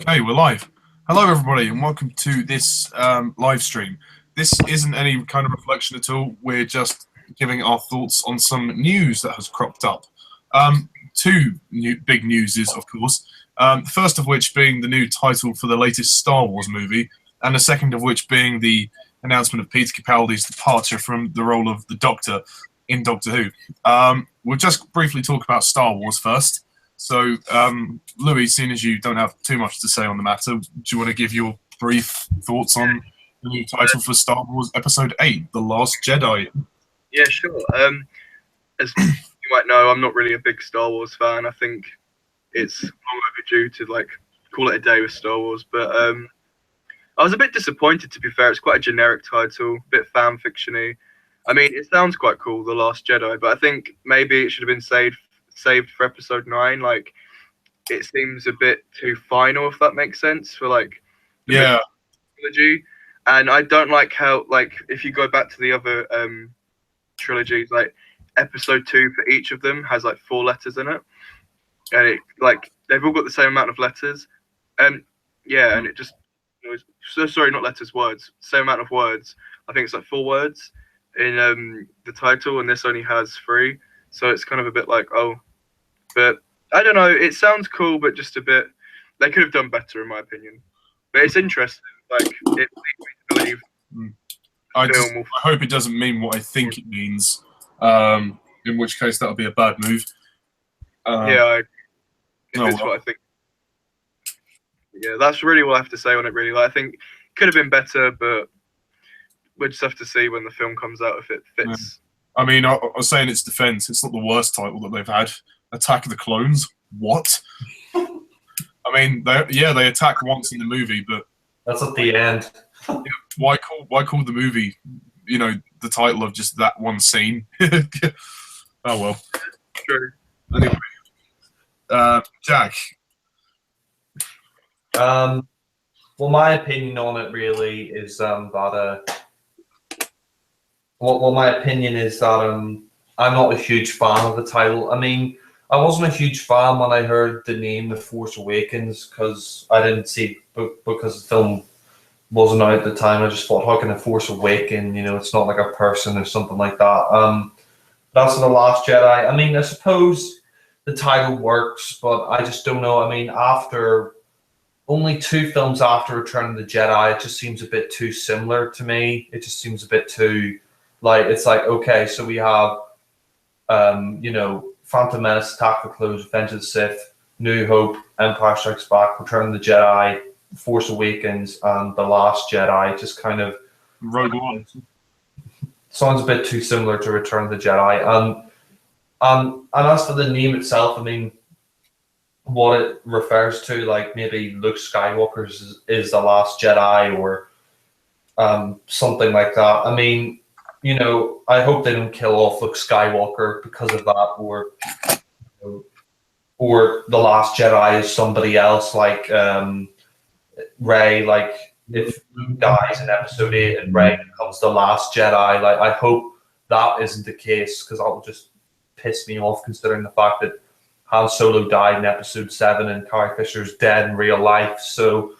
Okay, we're live. Hello, everybody, and welcome to this live stream. This isn't any kind of reflection at all. We're just giving our thoughts on some news that has cropped up. Two big newses, of course. The first of which being the new title for the latest Star Wars movie, and the second of which being the announcement of Peter Capaldi's departure from the role of the Doctor in Doctor Who. We'll just briefly talk about Star Wars first. So, Louis, seeing as you don't have too much to say on the matter, do you want to give your brief thoughts on the new title for Star Wars Episode 8, The Last Jedi? Yeah, sure. As you might know, I'm not really a big Star Wars fan. I think it's long overdue to call it a day with Star Wars. But I was a bit disappointed, to be fair. It's quite a generic title, a bit fan fiction-y. I mean, it sounds quite cool, The Last Jedi, but I think maybe it should have been saved for Episode 9. It seems a bit too final, if that makes sense, for Yeah. trilogy. And I don't like how if you go back to the other trilogies, Episode 2 for each of them has 4 letters in it, and they've all got the same amount of letters, and it just sorry, not letters, words, same amount of words. I think it's 4 words in the title, and this only has 3. So it's kind of a bit but I don't know. It sounds cool, but just a bit. They could have done better, in my opinion. But it's interesting. It leads me to believe. I hope it doesn't mean what I think it means. In which case, that would be a bad move. What I think. Yeah, that's really what I have to say on it. Really, I think it could have been better, but we'll just have to see when the film comes out if it fits. Yeah. I mean, I was saying its defense, it's not the worst title that they've had. Attack of the Clones? What? I mean, they attack once in the movie, but that's at the end. Why call the movie, the title of just that one scene? Oh well. Sure. Anyway, Jack. Well, my opinion on it really is my opinion is that I'm not a huge fan of the title. I mean, I wasn't a huge fan when I heard the name The Force Awakens because I didn't see because the film wasn't out at the time. I just thought, how can The Force awaken? It's not like a person or something like that. That's The Last Jedi. I mean, I suppose the title works, but I just don't know. I mean, after only 2 films after Return of the Jedi, it just seems a bit too similar to me. It just seems a bit too okay, so we have Phantom Menace, Attack of the Clones, Revenge of the Sith, New Hope, Empire Strikes Back, Return of the Jedi, Force Awakens, and The Last Jedi. Just kind of Rogue One sounds a bit too similar to Return of the Jedi. And as for the name itself, I mean, what it refers to, maybe Luke Skywalker is the Last Jedi or something like that. I mean, I hope they don't kill off Luke Skywalker because of that, or the Last Jedi is somebody else, like Rey. If Luke dies in Episode 8 and Rey becomes the Last Jedi, I hope that isn't the case because that will just piss me off, considering the fact that Han Solo died in Episode 7 and Carrie Fisher's dead in real life. So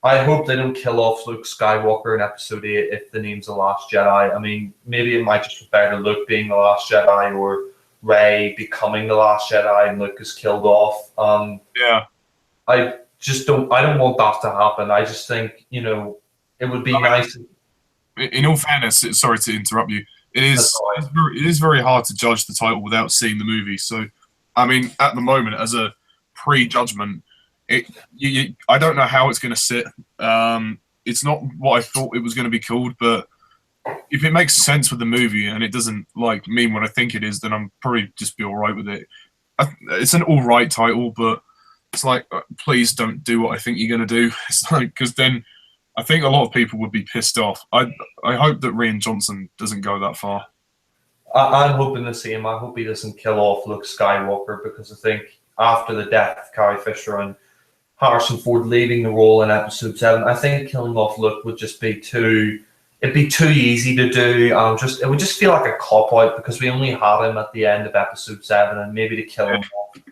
I hope they don't kill off Luke Skywalker in Episode 8 if the name's The Last Jedi. I mean, maybe it might just be better Luke being the Last Jedi or Rey becoming the Last Jedi and Luke is killed off. Yeah. I don't want that to happen. I just think, it would be nice. In all fairness, sorry to interrupt you, it is very hard to judge the title without seeing the movie. So, I mean, at the moment, as a pre-judgment, I don't know how it's going to sit. It's not what I thought it was going to be called, but if it makes sense with the movie and it doesn't mean what I think it is, then I'm probably just be all right with it. It's an all right title, but it's please don't do what I think you're going to do. It's because then I think a lot of people would be pissed off. I hope that Rian Johnson doesn't go that far. I'm hoping the same. I hope he doesn't kill off Luke Skywalker because I think after the death of Carrie Fisher and Harrison Ford leaving the role in Episode 7, I think killing off Luke would just be too easy to do. It would just feel like a cop-out because we only had him at the end of Episode 7, and maybe to kill him off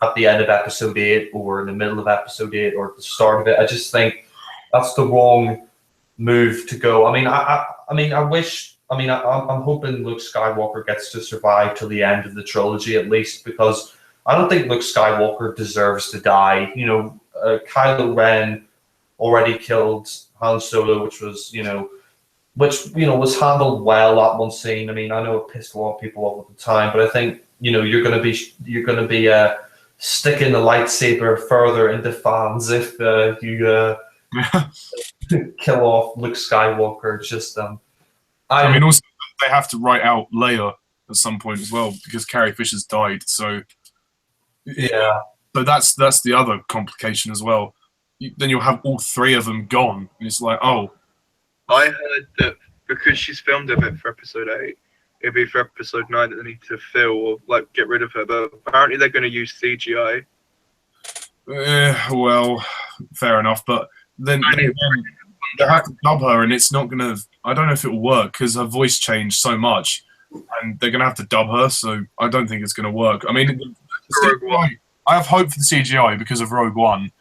at the end of episode 8 or in the middle of episode 8 or at the start of it. I just think that's the wrong move to go. I mean, I'm hoping Luke Skywalker gets to survive till the end of the trilogy at least, because I don't think Luke Skywalker deserves to die. Kylo Ren already killed Han Solo, which was was handled well, that one scene. I mean, I know it pissed a lot of people off at the time, but I think you're going to be sticking the lightsaber further into fans if you kill off Luke Skywalker. Just I mean, also they have to write out Leia at some point as well because Carrie Fisher's died. So yeah, so that's the other complication as well. Then you'll have all three of them gone, and it's like, oh. I heard that because she's filmed a bit for episode 8, it'd be for episode 9 that they need to fill or like get rid of her. But apparently they're going to use CGI. Well, fair enough, but then again, they have to dub her, and it's not gonna. I don't know if it will work because her voice changed so much, and they're gonna have to dub her. So I don't think it's gonna work. I mean, CGI, I have hope for the CGI because of Rogue One.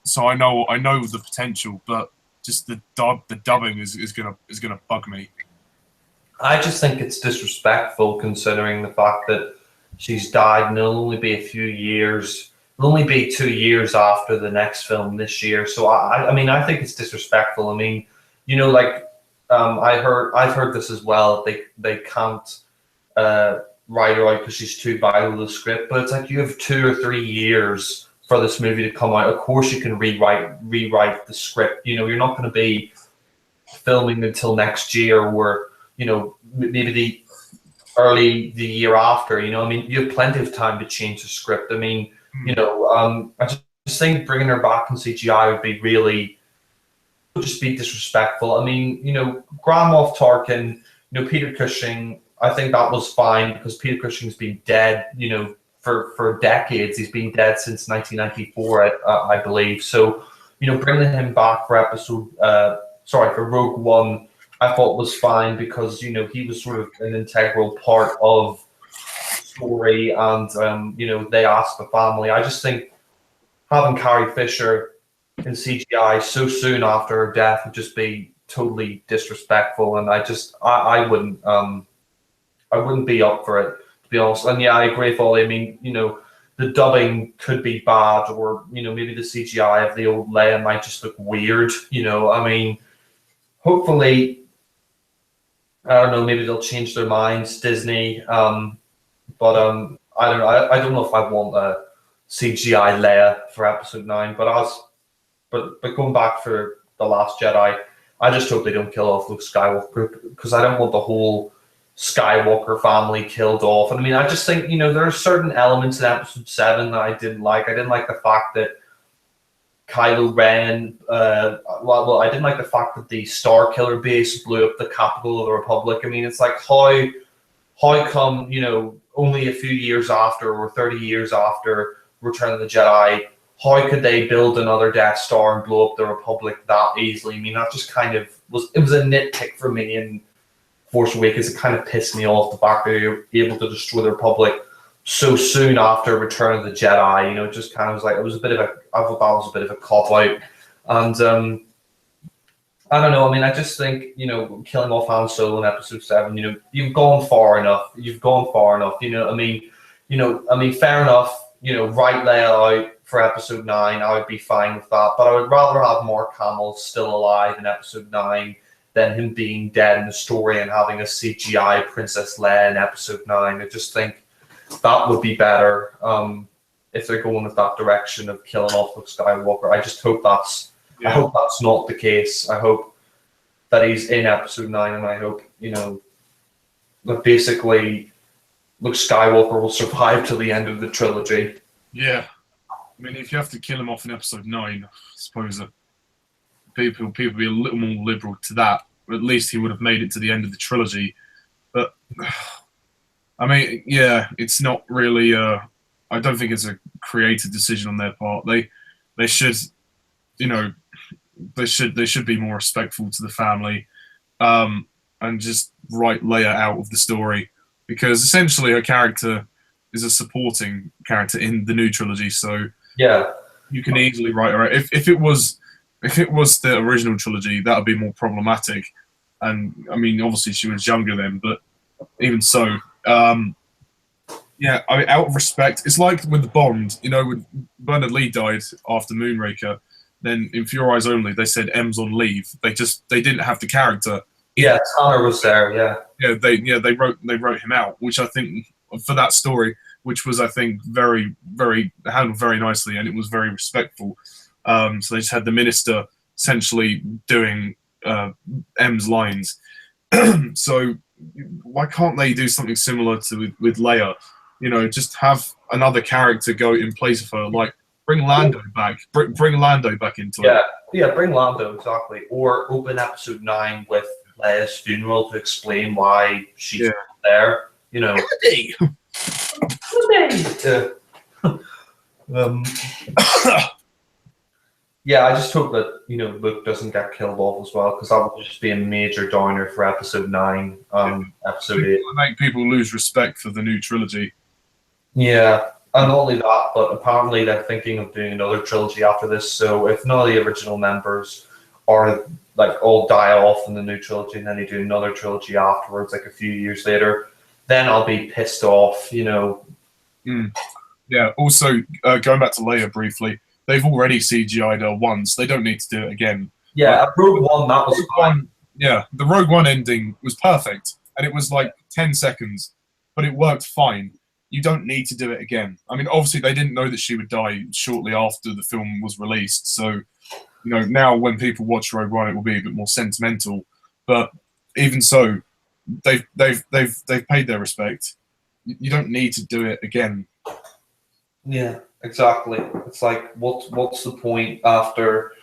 So I know the potential, but just the dubbing is gonna bug me. I just think it's disrespectful considering the fact that she's died, and it'll only be a few years. It'll only be 2 years after the next film this year. So I mean, I think it's disrespectful. I mean, I've heard this as well. They can't write her out because she's too vital to the script. But it's like you have 2 or 3 years for this movie to come out. Of course, you can rewrite the script. You're not going to be filming until next year, or maybe the year after. I mean, you have plenty of time to change the script. I mean, I just think bringing her back in CGI would just be disrespectful. I mean, Grand Moff Tarkin, Peter Cushing, I think that was fine because Peter Cushing's been dead, for decades. He's been dead since 1994, I believe. So, bringing him back for for Rogue One, I thought was fine because, he was sort of an integral part of story, and they asked the family. I just think having Carrie Fisher in CGI so soon after her death would just be totally disrespectful, and I wouldn't be up for it, to be honest. And yeah, I agree with Ollie. I mean, the dubbing could be bad, or maybe the CGI of the old Leia might just look weird. I mean, hopefully, I don't know, maybe they'll change their minds, Disney. But I don't know. I don't know if I want a CGI Leia for episode 9. But going back for The Last Jedi, I just hope they don't kill off Luke Skywalker because I don't want the whole Skywalker family killed off. And I mean, I just think there are certain elements in episode 7 that I didn't like. I didn't like the fact that Kylo Ren. Well, I didn't like the fact that the Star Killer base blew up the capital of the Republic. I mean, it's like how come only a few years after, or 30 years after Return of the Jedi, how could they build another Death Star and blow up the Republic that easily? I mean, that just kind of was a nitpick for me in Force Awakens. It kind of pissed me off, the fact that they were able to destroy the Republic so soon after Return of the Jedi. It just kind of was like, I thought that was a bit of a cop-out. And I don't know. I mean, I just think, killing off Han Solo in episode 7, you've gone far enough. I mean, fair enough, write Leia out for episode 9. I would be fine with that. But I would rather have Mark Hamill still alive in episode 9 than him being dead in the story and having a CGI Princess Leia in episode 9. I just think that would be better if they're going with that direction of killing off Luke Skywalker. I just hope that's I hope that's not the case. I hope that he's in episode 9, and I hope, that basically Luke Skywalker will survive till the end of the trilogy. Yeah. I mean, if you have to kill him off in episode 9, I suppose that people be a little more liberal to that. But at least he would have made it to the end of the trilogy. But, I mean, yeah, it's not really I don't think it's a creative decision on their part. They should, they should be more respectful to the family, and just write Leia out of the story, because essentially her character is a supporting character in the new trilogy, so Yeah. you can easily write her out. If it was the original trilogy, that would be more problematic. And I mean, obviously she was younger then, but even so, yeah. I mean, out of respect, it's like with Bond. You know, when Bernard Lee died after Moonraker, then in For Your Eyes Only, they said M's on leave. They didn't have the character. Yeah, Tanner was there. They wrote him out, which I think for that story, which was I think very handled very nicely, and it was very respectful. So they just had the minister essentially doing M's lines. So why can't they do something similar to with Leia? You know, just have another character go in place of her, like bring Lando back, bring Lando back into it. Yeah, bring Lando, exactly. Or open episode 9 with Leia's funeral to explain why she's not there. You know. Yeah, I just hope that Luke doesn't get killed off as well, because that would just be a major downer for episode 9, episode 8. Make people lose respect for the new trilogy. Yeah, and not only that, but apparently they're thinking of doing another trilogy after this. So if none of the original members are like all die off in the new trilogy, and then they do another trilogy afterwards, like a few years later, then I'll be pissed off. Yeah. Also, going back to Leia briefly, they've already CGI'd her once. They don't need to do it again. Yeah, at Rogue One, that was fine. Yeah, the Rogue One ending was perfect, and it was like 10 seconds, but it worked fine. You don't need to do it again. I mean, obviously they didn't know that she would die shortly after the film was released, so now when people watch Rogue One, it will be a bit more sentimental. But even so, they've paid their respect. You don't need to do it again. Yeah, exactly. It's like, what's the point after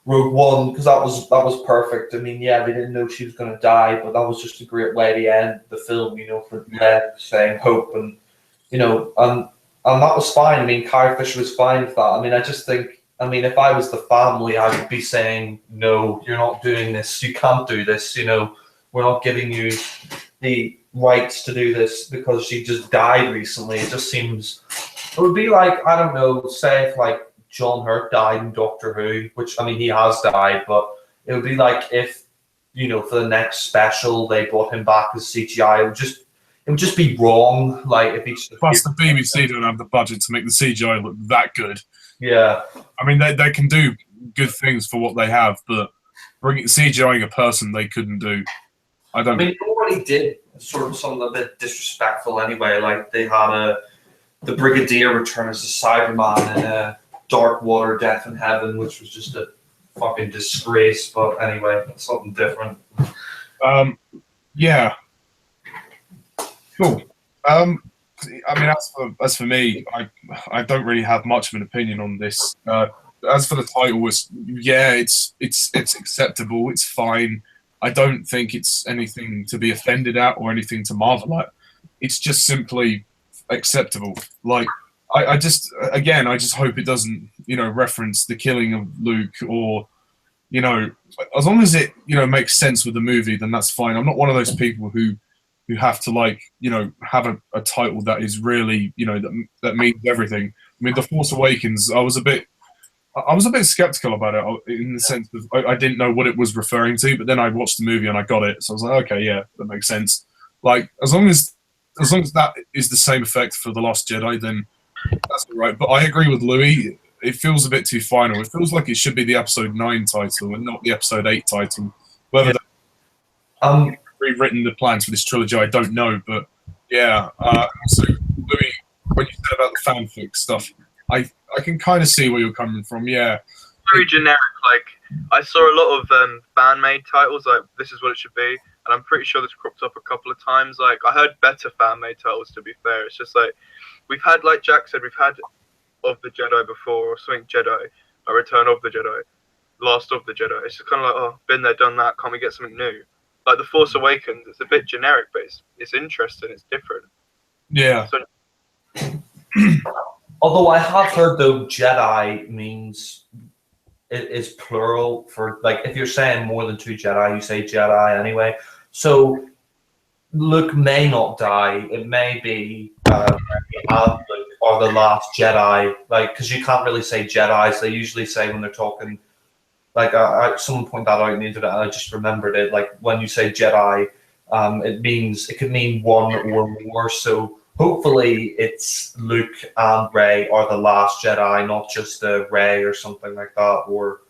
Rogue One? Because that was perfect. I mean, yeah, they didn't know she was going to die, but that was just a great way to end the film. For Leia saying hope, and and that was fine. I mean, Carrie Fisher was fine with that. I mean, I just think, if I was the family, I would be saying, no, you're not doing this. You can't do this. We're not giving you the rights to do this because she just died recently. It just seems. It would be like, I don't know, say if like John Hurt died in Doctor Who, which he has died, but it would be like if for the next special they brought him back as CGI. It would just be wrong. Like if each. Plus, the BBC don't have the budget to make the CGI look that good. Yeah. I mean, they can do good things for what they have, but CGIing a person they couldn't do. They already did sort of something a bit disrespectful anyway. Like they had the Brigadier return as a Cyberman in Dark Water, Death in Heaven, which was just a fucking disgrace. But anyway, something different. Yeah. Cool. As for me, I don't really have much of an opinion on this. As for the title, it's acceptable. It's fine. I don't think it's anything to be offended at or anything to marvel at. It's just simply acceptable. Like I just hope it doesn't reference the killing of Luke, or as long as it makes sense with the movie, then that's fine. I'm not one of those people who have to have a title that is really that means everything. I mean, The Force Awakens, I was a bit skeptical about it in the sense of I didn't know what it was referring to, but then I watched the movie and I got it, so I was like, okay, yeah, that makes sense. Like as long as that is the same effect for The Last Jedi, then that's all right. But I agree with Louis. It feels a bit too final. It feels like it should be the Episode 9 title and not the Episode 8 title. Whether they've rewritten the plans for this trilogy, I don't know. But yeah. Also, Louis, when you said about the fanfic stuff, I can kind of see where you're coming from. Yeah. Very generic. Like I saw a lot of fan-made titles. Like this is what it should be. And I'm pretty sure this cropped up a couple of times. Like I heard better fan-made titles. To be fair, it's just like we've had, like Jack said, we've had Of the Jedi before, or something Jedi, a Return of the Jedi, Last of the Jedi. It's just kind of like, oh, been there, done that. Can't we get something new? Like The Force Awakens, it's a bit generic, but it's interesting. It's different. Yeah. So, although I have heard though Jedi means it is plural for like if you're saying more than 2 Jedi, you say Jedi anyway. So Luke may not die. It may be and Luke are the last Jedi. Like, because you can't really say Jedi's. They usually say when they're talking. Like, someone pointed that out on the internet, and I just remembered it. Like, when you say Jedi, it could mean one or more. So hopefully, it's Luke and Rey are the last Jedi, not just Rey or something like that. Or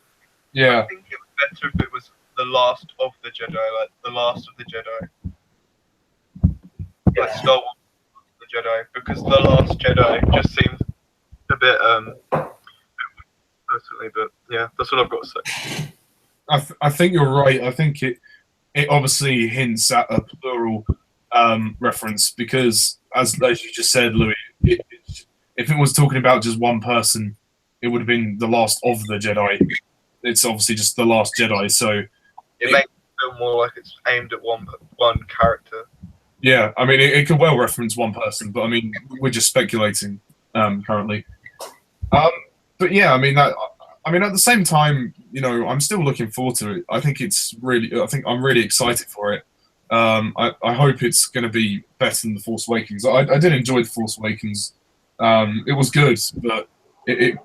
Yeah. I think it was better if it was the last of the Jedi, like the last of the Jedi. Like Star Wars, the Jedi, because the last Jedi just seems a bit personally, but yeah, that's what I've got to say. I think you're right. I think it obviously hints at a plural reference because, as you just said, Louis, if it was talking about just one person, it would have been the last of the Jedi. It's obviously just the last Jedi, so it makes it feel more like it's aimed at one character. Yeah, I mean, it could well reference one person, but I mean, we're just speculating currently. But yeah, I mean, at the same time, you know, I'm still looking forward to it. I think I'm really excited for it. I hope it's going to be better than The Force Awakens. I did enjoy The Force Awakens. It was good, but it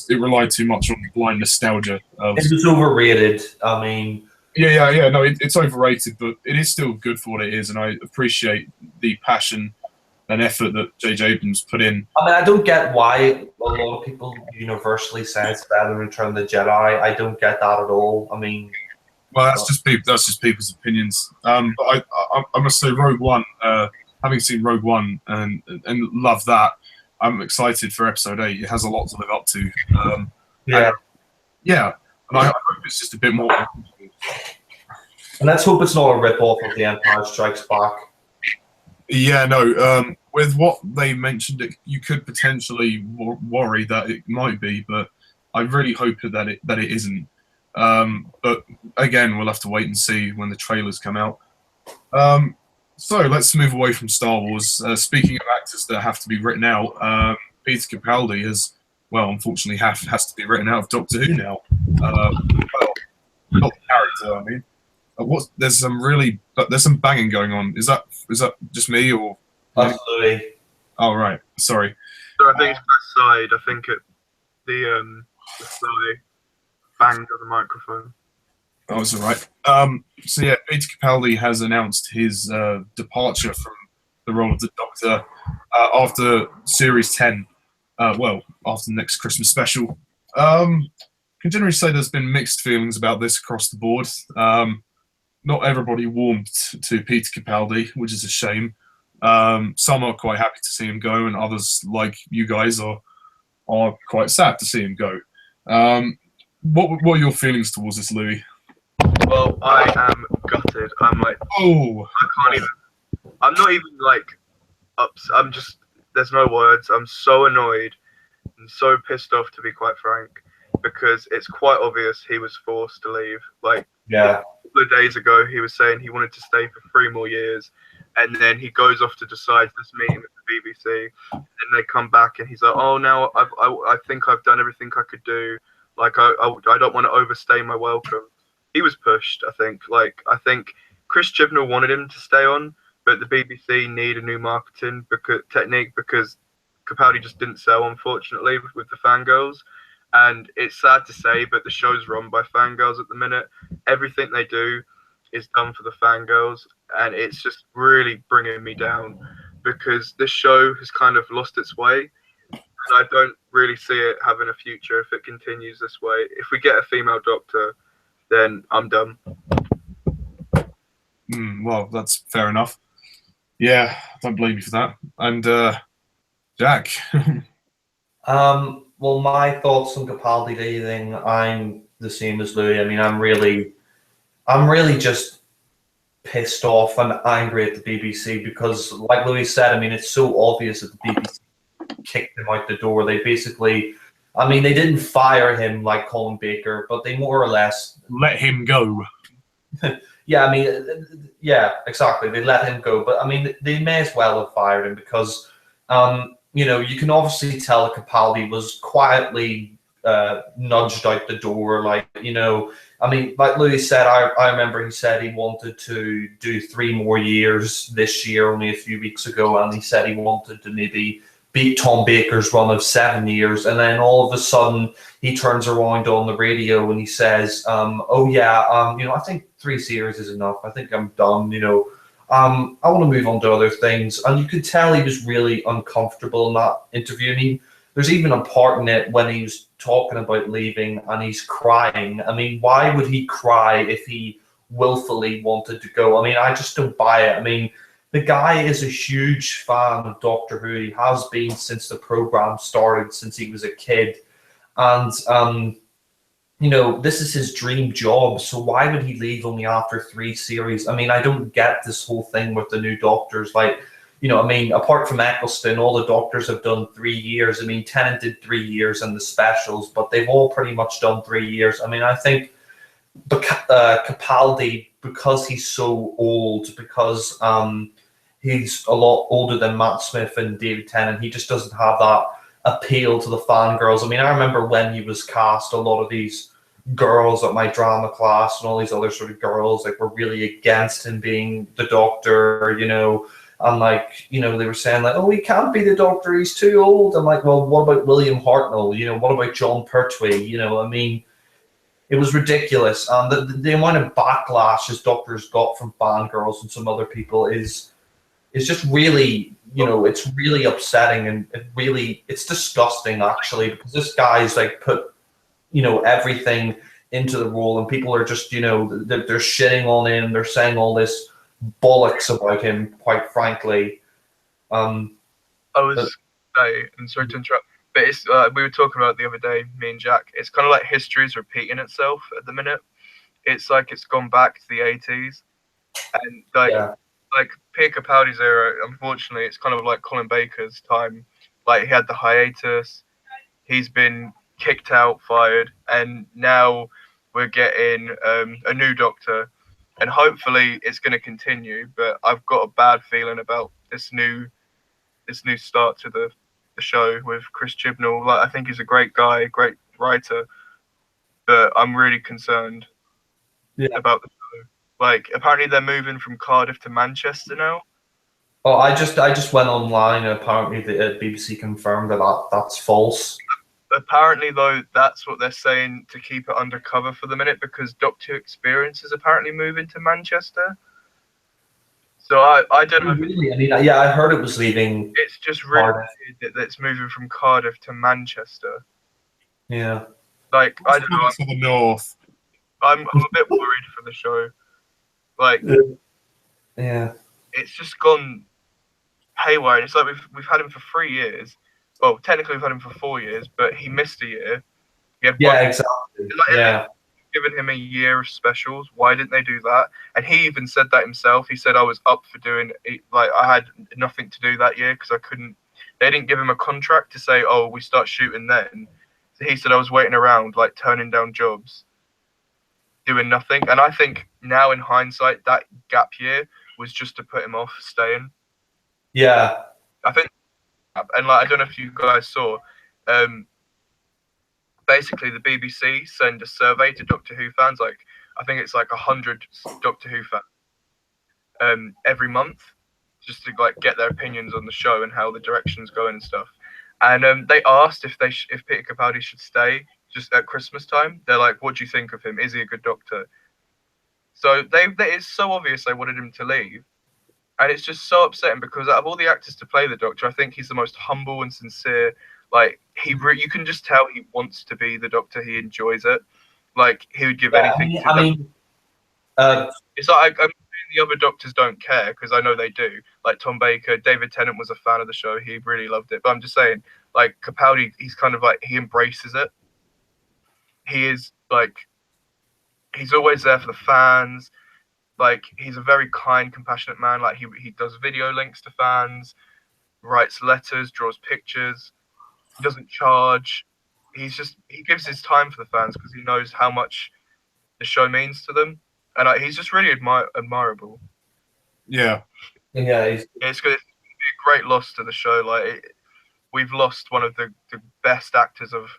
relied too much on blind nostalgia. It was overrated. I mean, yeah. No, it's overrated, but it is still good for what it is, and I appreciate the passion and effort that J.J. Abrams put in. I mean, I don't get why a lot of people universally say it's better than Return of the Jedi. I don't get that at all. I mean, well, that's just people's opinions. But I must say, Rogue One. Having seen Rogue One and love that, I'm excited for Episode 8. It has a lot to live up to. And I hope it's just a bit more. And let's hope it's not a rip-off of The Empire Strikes Back. Yeah, no. With what they mentioned, you could potentially worry that it might be, but I really hope that it isn't. But again, we'll have to wait and see when the trailers come out. So let's move away from Star Wars. Speaking of actors that have to be written out, Peter Capaldi unfortunately has to be written out of Doctor Who now. Not the character, I mean. There's some banging going on. Is that just me or? That's Louis. Oh right, sorry. So I think it's that side. I think the side banged on the microphone. Oh, it's all right. So yeah, Peter Capaldi has announced his departure from the role of the Doctor after Series 10. After the next Christmas special. Can generally say there's been mixed feelings about this across the board. Not everybody warmed to Peter Capaldi, which is a shame. Some are quite happy to see him go, and others, like you guys, are quite sad to see him go. What are your feelings towards this, Louis? Well, I am gutted. I'm like, oh, I can't even. I'm not even like I'm just. There's no words. I'm so annoyed and so pissed off, to be quite frank, because it's quite obvious he was forced to leave. Like, yeah. A couple of days ago, he was saying he wanted to stay for 3 more years, and then he goes off to decide this meeting with the BBC, and then they come back and he's like, "Oh, now I think I've done everything I could do. Like, I don't want to overstay my welcome." He was pushed. I think Chris Chibnall wanted him to stay on, but the BBC need a new marketing technique because Capaldi just didn't sell, unfortunately, with the fangirls. And it's sad to say, but the show's run by fangirls at the minute. Everything they do is done for the fangirls, and it's just really bringing me down because this show has kind of lost its way, and I don't really see it having a future if it continues this way. If we get a female Doctor, then I'm done. Well, that's fair enough. Yeah, don't blame you for that. And Jack. Well, my thoughts on Capaldi leaving, I'm the same as Louis. I mean, I'm really just pissed off and angry at the BBC because, like Louis said, I mean, it's so obvious that the BBC kicked him out the door. They basically, I mean, they didn't fire him like Colin Baker, but they more or less let him go. Yeah, I mean, yeah, exactly. They let him go, but I mean, they may as well have fired him because, you know, you can obviously tell that Capaldi was quietly nudged out the door. Like, you know, I mean, like Louis said, I remember he said he wanted to do 3 more years this year, only a few weeks ago, and he said he wanted to maybe beat Tom Baker's run of 7 years, and then all of a sudden he turns around on the radio and he says, "Oh yeah, I think 3 series is enough. I think I'm done. I want to move on to other things." And you could tell he was really uncomfortable in that interview. I mean, there's even a part in it when he was talking about leaving and he's crying. I mean, why would he cry if he willfully wanted to go? I mean, I just don't buy it. I mean, the guy is a huge fan of Doctor Who. He has been since the program started, since he was a kid. And, this is his dream job. So why would he leave only after 3 series? I mean, I don't get this whole thing with the new Doctors. Like, apart from Eccleston, all the Doctors have done 3 years. I mean, Tennant did 3 years in the specials, but they've all pretty much done 3 years. I mean, I think Capaldi, because he's so old, because he's a lot older than Matt Smith and David Tennant, he just doesn't have that appeal to the fangirls. I mean, I remember when he was cast, a lot of these girls at my drama class and all these other sort of girls were really against him being the Doctor, and they were saying oh, he can't be the Doctor, he's too old. I'm like, well, what about William Hartnell? What about John Pertwee? I mean, it was ridiculous. And the amount of backlash his Doctor's got from fangirls and some other people is just really, it's really upsetting, and it's disgusting actually, because this guy's put, everything into the role, and people are just, they're shitting on him, they're saying all this bollocks about him, quite frankly. I was and sorry to interrupt, but it's we were talking about it the other day, me and Jack. It's kind of like history is repeating itself at the minute. It's like it's gone back to the 80s, and like Peter Capaldi's era, unfortunately, it's kind of like Colin Baker's time. Like, he had the hiatus, he's been kicked out, fired, and now we're getting a new Doctor, and hopefully it's going to continue. But I've got a bad feeling about this new start to the show with Chris Chibnall. Like, I think he's a great guy, great writer, but I'm really concerned about the show. Like, apparently they're moving from Cardiff to Manchester now. Oh, I just went online, and apparently the BBC confirmed that's false. Apparently, though, that's what they're saying to keep it undercover for the minute, because Doctor Who Experience is apparently moving to Manchester. So I don't know. Really? I mean, yeah, I heard it was leaving. It's just really weird that it's moving from Cardiff to Manchester. Yeah. Like, I don't know. To the north. I'm a bit worried for the show. Like, yeah, it's just gone haywire. It's like we've had him for 3 years. Well, technically we've had him for 4 years, but he missed a year. Exactly. Given him a year of specials. Why didn't they do that? And he even said that himself. He said, I was up for doing it. Like, I had nothing to do that year because I couldn't. They didn't give him a contract to say, oh, we start shooting then. So he said, I was waiting around, like, turning down jobs, doing nothing. And I think now in hindsight, that gap year was just to put him off staying. Yeah. I think, and like, I don't know if you guys saw, basically the BBC send a survey to Doctor Who fans. Like, I think it's like 100 Doctor Who fans every month, just to like get their opinions on the show and how the direction's going and stuff. And they asked if Peter Capaldi should stay just at Christmas time. They're like, what do you think of him? Is he a good Doctor? So it's so obvious they wanted him to leave. And it's just so upsetting because out of all the actors to play the Doctor, I think he's the most humble and sincere. Like, you can just tell he wants to be the Doctor. He enjoys it. Like, he would give anything to them. It's like, I'm saying the other Doctors don't care, because I know they do. Like Tom Baker, David Tennant was a fan of the show. He really loved it. But I'm just saying, like, Capaldi, he's kind of like, he embraces it. He is, like, he's always there for the fans. Like, he's a very kind, compassionate man. Like, he does video links to fans, writes letters, draws pictures. He doesn't charge. He gives his time for the fans because he knows how much the show means to them. And he's just really admirable. Yeah. Yeah. It's going to be a great loss to the show. Like, we've lost one of the best actors of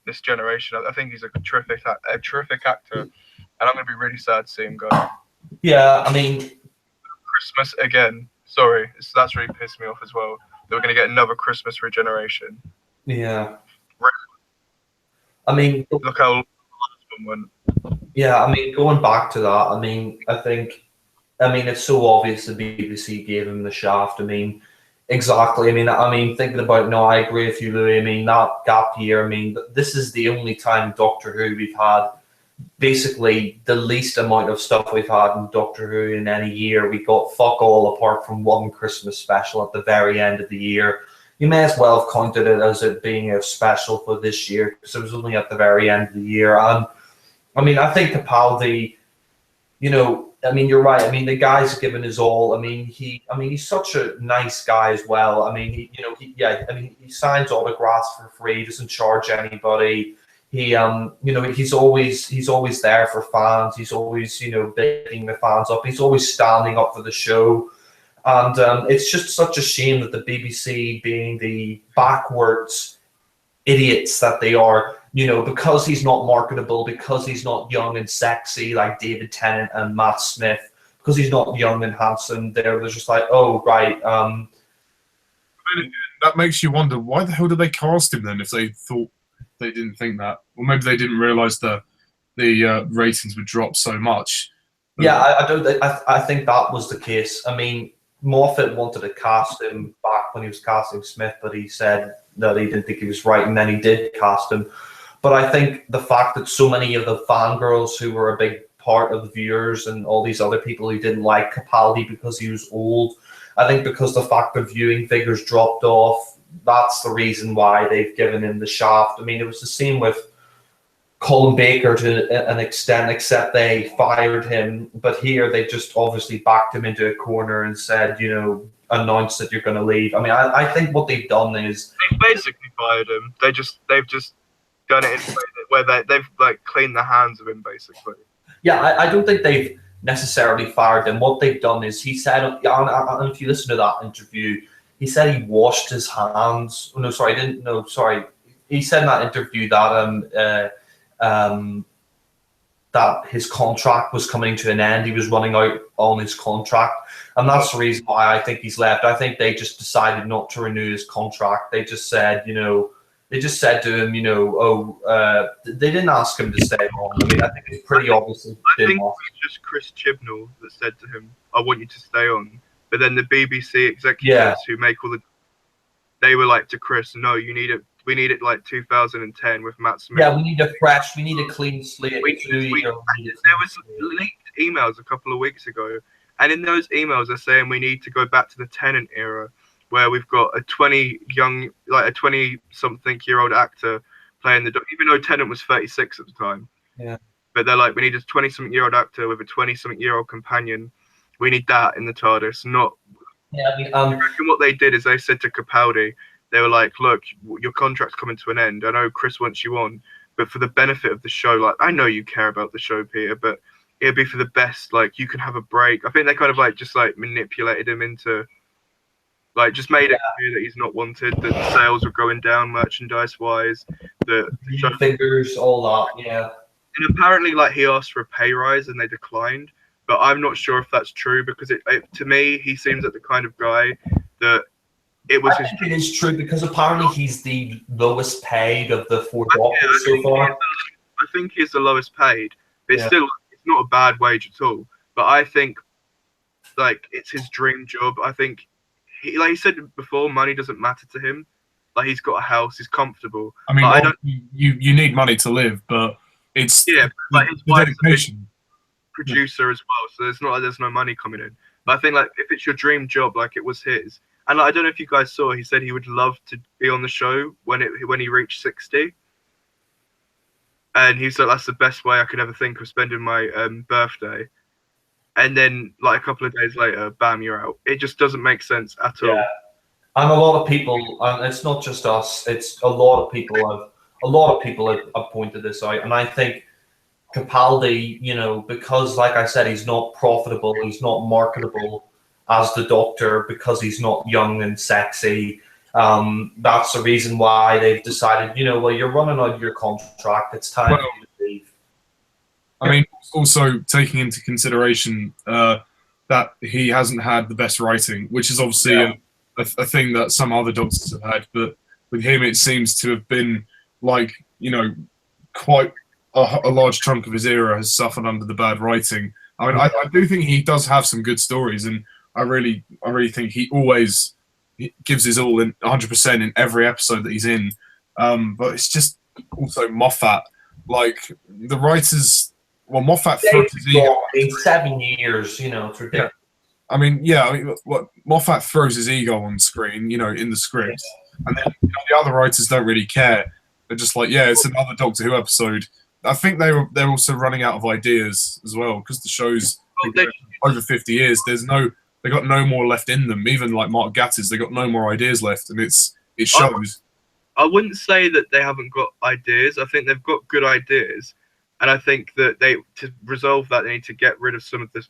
this generation. I think he's a terrific actor. And I'm going to be really sad to see him go. Yeah, I mean, Christmas again. Sorry, that's really pissed me off as well. they were going to get another Christmas regeneration. Yeah. I mean, Look how the last one went. yeah, I mean, going back to that, I mean, it's so obvious the BBC gave him the shaft. I mean, exactly. I mean, thinking about it, no, I agree with you, Louis. I mean, that gap year. I mean, this is the only time Doctor Who we've had basically the least amount of stuff we've had in Doctor Who in any year. We got fuck all apart from one Christmas special at the very end of the year. You may as well have counted it as it being a special for this year because it was only at the very end of the year. And I mean, I think Capaldi, you know, I mean, you're right. I mean, the guy's given his all. I mean, he's such a nice guy as well. I mean, he signs autographs for free. He doesn't charge anybody. He, he's always there for fans. He's always, bigging the fans up. He's always standing up for the show. And it's just such a shame that the BBC, being the backwards idiots that they are, because he's not marketable, because he's not young and sexy like David Tennant and Matt Smith, because he's not young and handsome, they're just like, oh, right. That makes you wonder, why the hell did they cast him then if they thought they didn't think that? Or maybe they didn't realise the ratings would drop so much. Yeah, I think that was the case. I mean, Moffat wanted to cast him back when he was casting Smith, but he said that he didn't think he was right, and then he did cast him. But I think the fact that so many of the fangirls who were a big part of the viewers and all these other people who didn't like Capaldi because he was old, I think because the fact that viewing figures dropped off, that's the reason why they've given him the shaft. I mean, it was the same with Colin Baker to an extent, except they fired him. But here they just obviously backed him into a corner and said, announce that you're going to leave. I mean, I think what they've done is they basically fired him. They've just done it in a way where they've like cleaned the hands of him, basically. Yeah, I don't think they've necessarily fired him. What they've done is he said, and if you listen to that interview, he said he washed his hands. Oh, no, sorry, I didn't. No, sorry. He said in that interview that that his contract was coming to an end. He was running out on his contract, and that's the reason why I think he's left. I think they just decided not to renew his contract. They just said, they just said to him, they didn't ask him to stay on. I mean, I think it's pretty obvious. I think it was just Chris Chibnall that said to him, "I want you to stay on." But then the BBC executives who make all they were like to Chris, "No, you need it. We need it like 2010 with Matt Smith." Yeah, we need a clean slate. There was leaked emails a couple of weeks ago, and in those emails they're saying we need to go back to the Tennant era, where we've got a 20-something-year-old actor playing even though Tennant was 36 at the time. Yeah. But they're like, we need a 20-something-year-old actor with a 20-something-year-old companion. We need that in the TARDIS, not. Yeah, I mean, I reckon what they did is they said to Capaldi, they were like, look, your contract's coming to an end. I know Chris wants you on, but for the benefit of the show, like, I know you care about the show, Peter, but it'd be for the best. Like, you can have a break. I think they kind of like just like manipulated him into, like, just made it clear that he's not wanted, that the sales were going down merchandise wise, the show figures, all that, yeah. And apparently, like, he asked for a pay rise and they declined. But I'm not sure if that's true because to me, he seems like the kind of guy that it was. I think it is true because apparently he's the lowest paid of the four Doctors so far. I think he's the lowest paid. But it's not a bad wage at all. But I think, like, it's his dream job. I think, like he said before, money doesn't matter to him. Like, he's got a house, he's comfortable. I mean, you need money to live, but it's like his wife's dedication. Producer as well, so it's not like there's no money coming in. But I think, like, if it's your dream job, like it was his, and like, I don't know if you guys saw, he said he would love to be on the show when he reached 60, and he said that's the best way I could ever think of spending my birthday. And then, like, a couple of days later, bam, you're out. It just doesn't make sense at all. And a lot of people, and it's not just us, it's a lot of people have pointed this out, and I think Capaldi, because, like I said, he's not profitable, he's not marketable as the Doctor, because he's not young and sexy. That's the reason why they've decided, well, you're running out of your contract. It's time for you to leave. I mean, also taking into consideration that he hasn't had the best writing, which is obviously a thing that some other doctors have had, but with him it seems to have been like, quite a large chunk of his era has suffered under the bad writing. I mean, I do think he does have some good stories, and I really think he always gives his all in 100% in every episode that he's in. But it's just also Moffat, like the writers. Well, Moffat throws his ego. In 7 years, it's ridiculous. What Moffat throws his ego on screen, in the script, and then the other writers don't really care. They're just like, yeah, it's another Doctor Who episode. I think they're also running out of ideas as well, because the show's over 50 years. They got no more left in them. Even like Mark Gatiss, they got no more ideas left, and it shows. I wouldn't say that they haven't got ideas. I think they've got good ideas, and I think that to resolve that, they need to get rid of some of the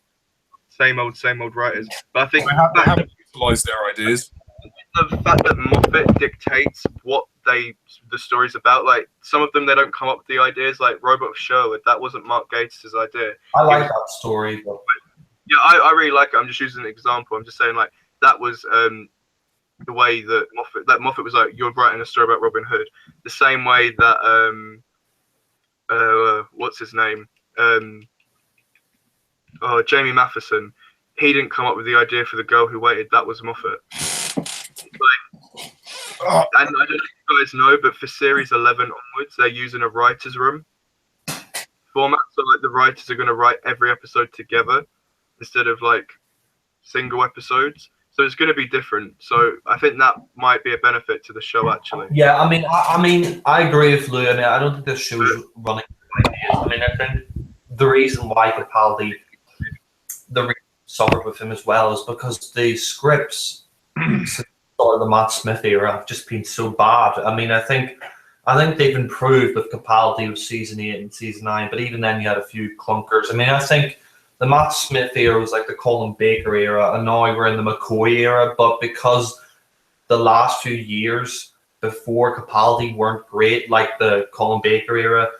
same old writers. But I think they haven't utilised their ideas. The fact that Moffat dictates what the story's about, like some of them they don't come up with the ideas, like Robot of Sherwood, that wasn't Mark Gatiss's idea. I like that story, but yeah, I really like it. I'm just using an example. I'm just saying like that was the way that Moffat was like, you're writing a story about Robin Hood, the same way that what's his name, Jamie Matheson, he didn't come up with the idea for The Girl Who Waited. That was Moffat. And I don't know if you guys know, but for series 11 onwards, they're using a writer's room format. So like the writers are going to write every episode together instead of like single episodes. So it's going to be different. So I think that might be a benefit to the show, actually. Yeah, I mean, I agree with Lou. I mean, I don't think this show is running ideas. I mean, I think the reason why Capaldi suffered with him as well is because the scripts of the Matt Smith era have just been so bad. I mean, I think they've improved with Capaldi with season 8 and season 9, but even then you had a few clunkers. I mean, I think the Matt Smith era was like the Colin Baker era, and now we're in the McCoy era. But because the last few years before Capaldi weren't great, like the Colin Baker era,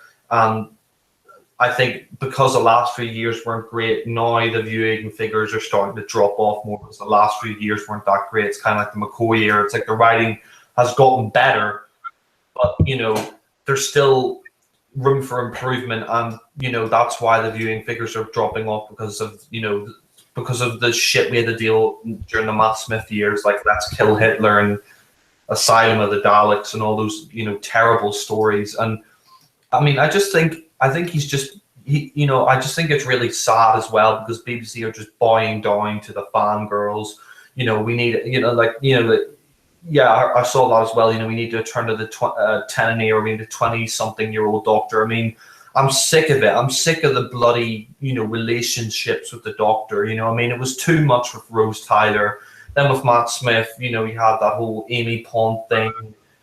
I think because the last few years weren't great, now the viewing figures are starting to drop off more because the last few years weren't that great. It's kind of like the McCoy era. It's like the writing has gotten better, but there's still room for improvement, and that's why the viewing figures are dropping off because of the shit we had to deal during the Matt Smith years, like Let's Kill Hitler and Asylum of the Daleks and all those terrible stories. And I mean, I just think he's just I just think it's really sad as well because BBC are just bowing down to the fangirls. We need yeah, I saw that as well. We need to turn to the 10 or we need a 20-something-year-old Doctor. I mean, I'm sick of it. I'm sick of the bloody, relationships with the Doctor. I mean, it was too much with Rose Tyler. Then with Matt Smith, you had that whole Amy Pond thing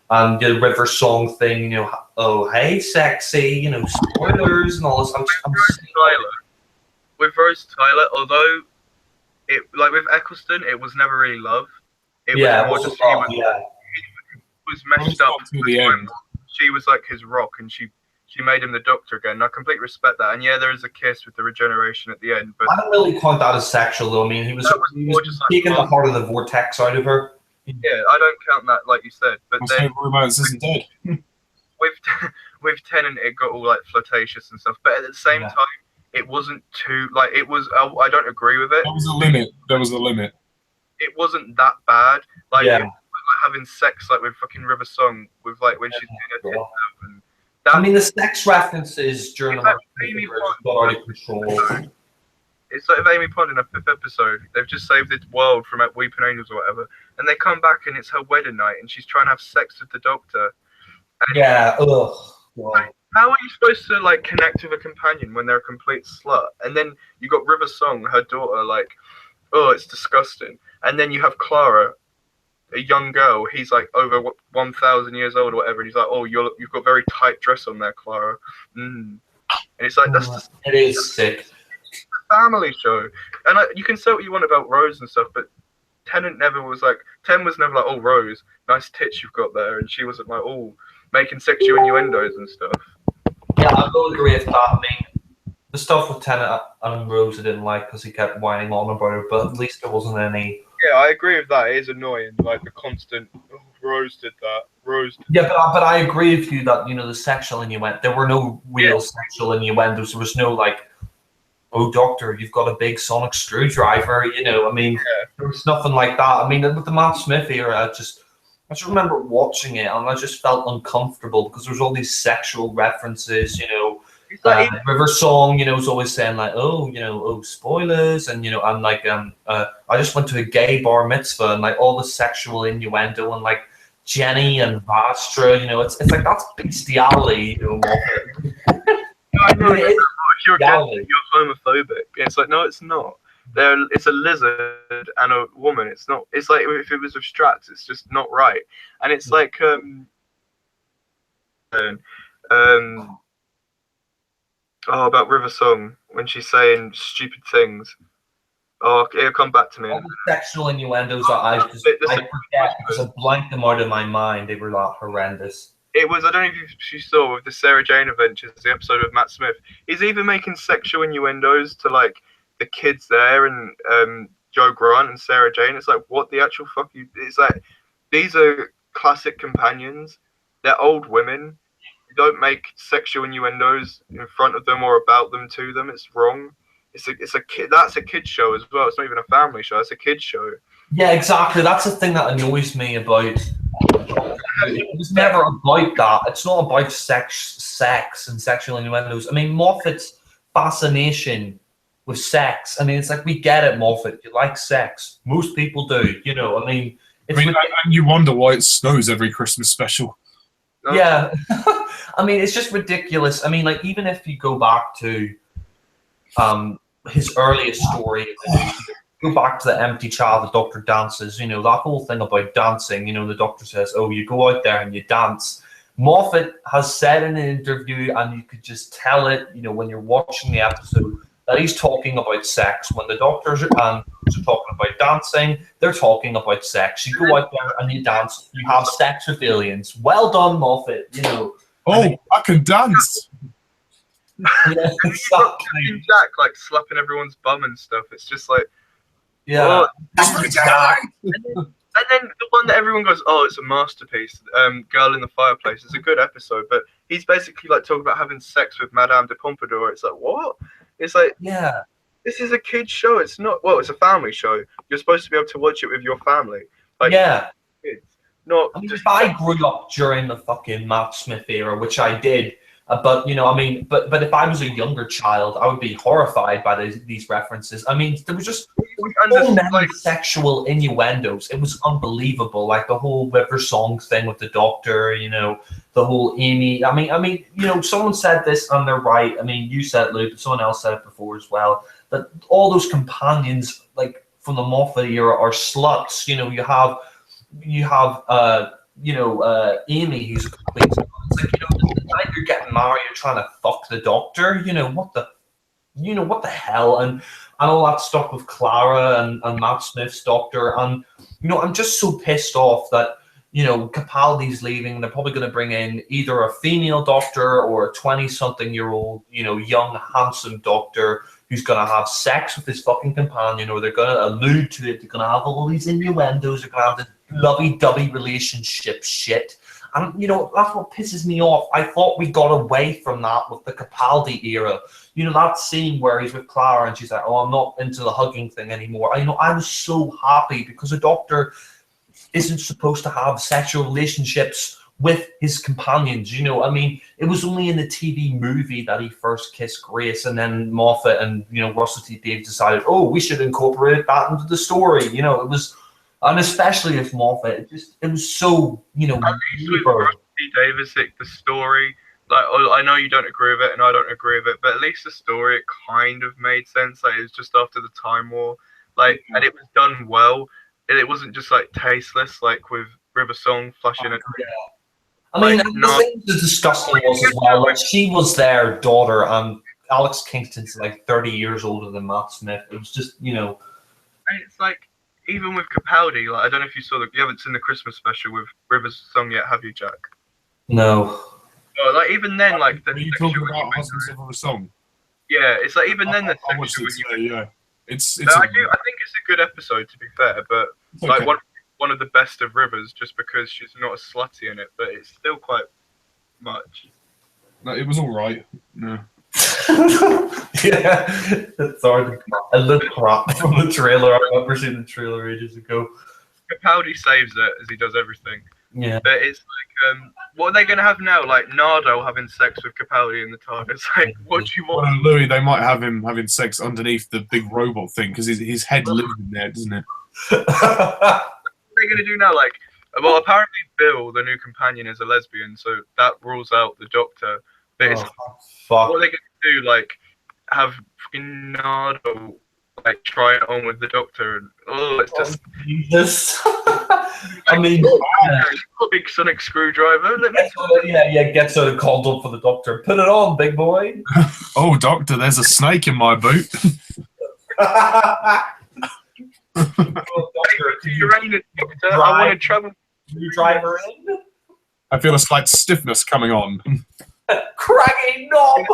and the River Song thing. Oh, hey, sexy, spoilers and all this. With Rose Tyler, although it like with Eccleston, it was never really love. It was messed up to the end. She was like his rock, and she made him the Doctor again. And I completely respect that. And yeah, there is a kiss with the regeneration at the end. But I don't really count that as sexual, though. I mean, he was taking the heart of the vortex out of her. Yeah, I don't count that, like you said. But then romance isn't dead. with Tennant, it got all like flirtatious and stuff. But at the same time, it wasn't too like it was. I don't agree with it. There was a limit. It wasn't that bad. Like, like having sex like with fucking River Song with like when she's doing her tits out and that, I mean, the sex references during the Amy got out of control. It's like Amy Pond in a 5th episode. They've just saved the world from Weeping Angels or whatever, and they come back and it's her wedding night and she's trying to have sex with the Doctor. And like, how are you supposed to like connect with a companion when they're a complete slut? And then you got River Song, her daughter, like, oh, it's disgusting. And then you have Clara, a young girl. He's like over 1,000 years old or whatever. And he's like, oh, you've got very tight dress on there, Clara. And it's like it is sick. It's a family show, and you can say what you want about Rose and stuff, but Tennant never was like. Ten was never like, oh, Rose, nice tits you've got there, and she wasn't like, oh, making sexual innuendos and stuff. Yeah, I will agree with that. I mean, the stuff with Tennant and Rose I didn't like because he kept whining on about it, but at least there wasn't any. Yeah, I agree with that. It is annoying, like the constant. Oh, Rose did that. Rose. Did Yeah, but I agree with you that the sexual innuendo. There were no real sexual innuendos. There was no like, oh doctor, you've got a big sonic screwdriver. I mean, there was nothing like that. I mean, with the Matt Smith era, I just remember watching it and I just felt uncomfortable because there was all these sexual references. It's like River Song, was always saying like, oh, spoilers, and I'm like, I just went to a gay bar mitzvah, and like all the sexual innuendo, and like Jenny and Vastra, it's like that's bestiality, I know It is you're bestiality. homophobic. It's like no, it's not. It's a lizard and a woman. It's not. It's like if it was abstract, it's just not right. And it's like about River Song when she's saying stupid things. Oh, it'll come back to me. All the sexual innuendos that I forget because I blanked them out of my mind. They were like horrendous. It was, I don't know if you saw with the Sarah Jane Adventures, the episode with Matt Smith. He's even making sexual innuendos to like the kids there and Joe Grant and Sarah Jane. It's like, what the actual fuck? It's like, these are classic companions. They're old women. You don't make sexual innuendos in front of them or about them to them. It's wrong. It's a kid. That's a kid show as well. It's not even a family show. It's a kid show. Yeah, exactly. That's the thing that annoys me about. It was never about that. It's not about sex and sexual innuendos. I mean, Moffat's fascination with sex. I mean, it's like, we get it, Moffat. You like sex. Most people do. I mean, it's and you wonder why it snows every Christmas special. yeah. I mean, it's just ridiculous. I mean, like, even if you go back to his earliest story, go back to the empty child the doctor dances, that whole thing about dancing, the doctor says, oh, you go out there and you dance. Moffat has said in an interview, and you could just tell it, when you're watching the episode, that he's talking about sex. When the doctors are talking about dancing, they're talking about sex. You go out there and you dance, you have sex with aliens. Well done, Moffat, Oh, I can dance. Yeah, exactly. Jack like slapping everyone's bum and stuff. It's just like, Yeah. and then the one that everyone goes, oh, it's a masterpiece. Girl in the Fireplace. It's a good episode, but he's basically like talking about having sex with Madame de Pompadour. It's like, what? It's like, Yeah. this is a kid's show. It's not. Well, it's a family show. You're supposed to be able to watch it with your family. Like, Yeah. kids. Not I mean, just. if I grew up during the fucking Matt Smith era, which I did, but but if I was a younger child, I would be horrified by these references. I mean, there was just so many sexual innuendos. It was unbelievable. Like the whole River Song thing with the doctor, the whole Amy. I mean, someone said this and they're right. I mean, you said it, Luke, but someone else said it before as well. That all those companions, like from the Moffat era, are sluts. You have Amy, who's a complete. It's like, the night you're getting married, you're trying to fuck the doctor. What the hell, and all that stuff with Clara and Matt Smith's doctor, and I'm just so pissed off that Capaldi's leaving. They're probably going to bring in either a female doctor or a 20-something-year-old, young, handsome doctor who's going to have sex with his fucking companion, or they're going to allude to it. They're going to have all these innuendos. They're going to have this lovey-dovey relationship shit. And, that's what pisses me off. I thought we got away from that with the Capaldi era. That scene where he's with Clara and she's like, oh, I'm not into the hugging thing anymore. I was so happy because a doctor isn't supposed to have sexual relationships with his companions. I mean, it was only in the TV movie that he first kissed Grace, and then Moffat and, Russell T Davies decided, oh, we should incorporate that into the story. It was... And especially with Moffat, it was so, At least with Russell T Davies, the story, like, I know you don't agree with it and I don't agree with it, but at least the story, it kind of made sense. Like, it was just after the Time War, like, and it was done well. It wasn't just like tasteless, like with River Song flashing it. Yeah. I mean, the thing that's disgusting was as well, like, she was their daughter, and Alex Kingston's like 30 years older than Matt Smith. It was just, And it's like, even with Capaldi, like, I don't know if you haven't seen the Christmas special with River Song yet, have you, Jack? No. Oh, like, even then, like, Are you talking about Husbands of a Song? Yeah, it's like, even then, the I watched it today, yeah. It's I think it's a good episode to be fair, but It's like okay. one of the best of Rivers, just because she's not as slutty in it, but it's still quite much. No, it was all right. No. Yeah, it's hard. A little crap from the trailer. I remember seeing the trailer ages ago. Capaldi saves it as he does everything. Yeah. But it's like, what are they going to have now? Like Nardo having sex with Capaldi in the TARDIS. Like, what do you Well, want? Louis, they might have him having sex underneath the big robot thing because his head lives in there, doesn't it? What are they going to do now? Like, well, apparently Bill, the new companion, is a lesbian, so that rules out the Doctor. But it's, Fuck. what are they going to do? Like, have fucking Nardo like try it on with the Doctor? And it's just Jesus. I mean, a big sonic screwdriver. Let me. gets out and called up for the doctor. Put it on, big boy. Oh, doctor, there's a snake in my boot. Doctor, can Uranus, Doctor. I want to travel. you drive her in? I feel a slight stiffness coming on. Craggy knob.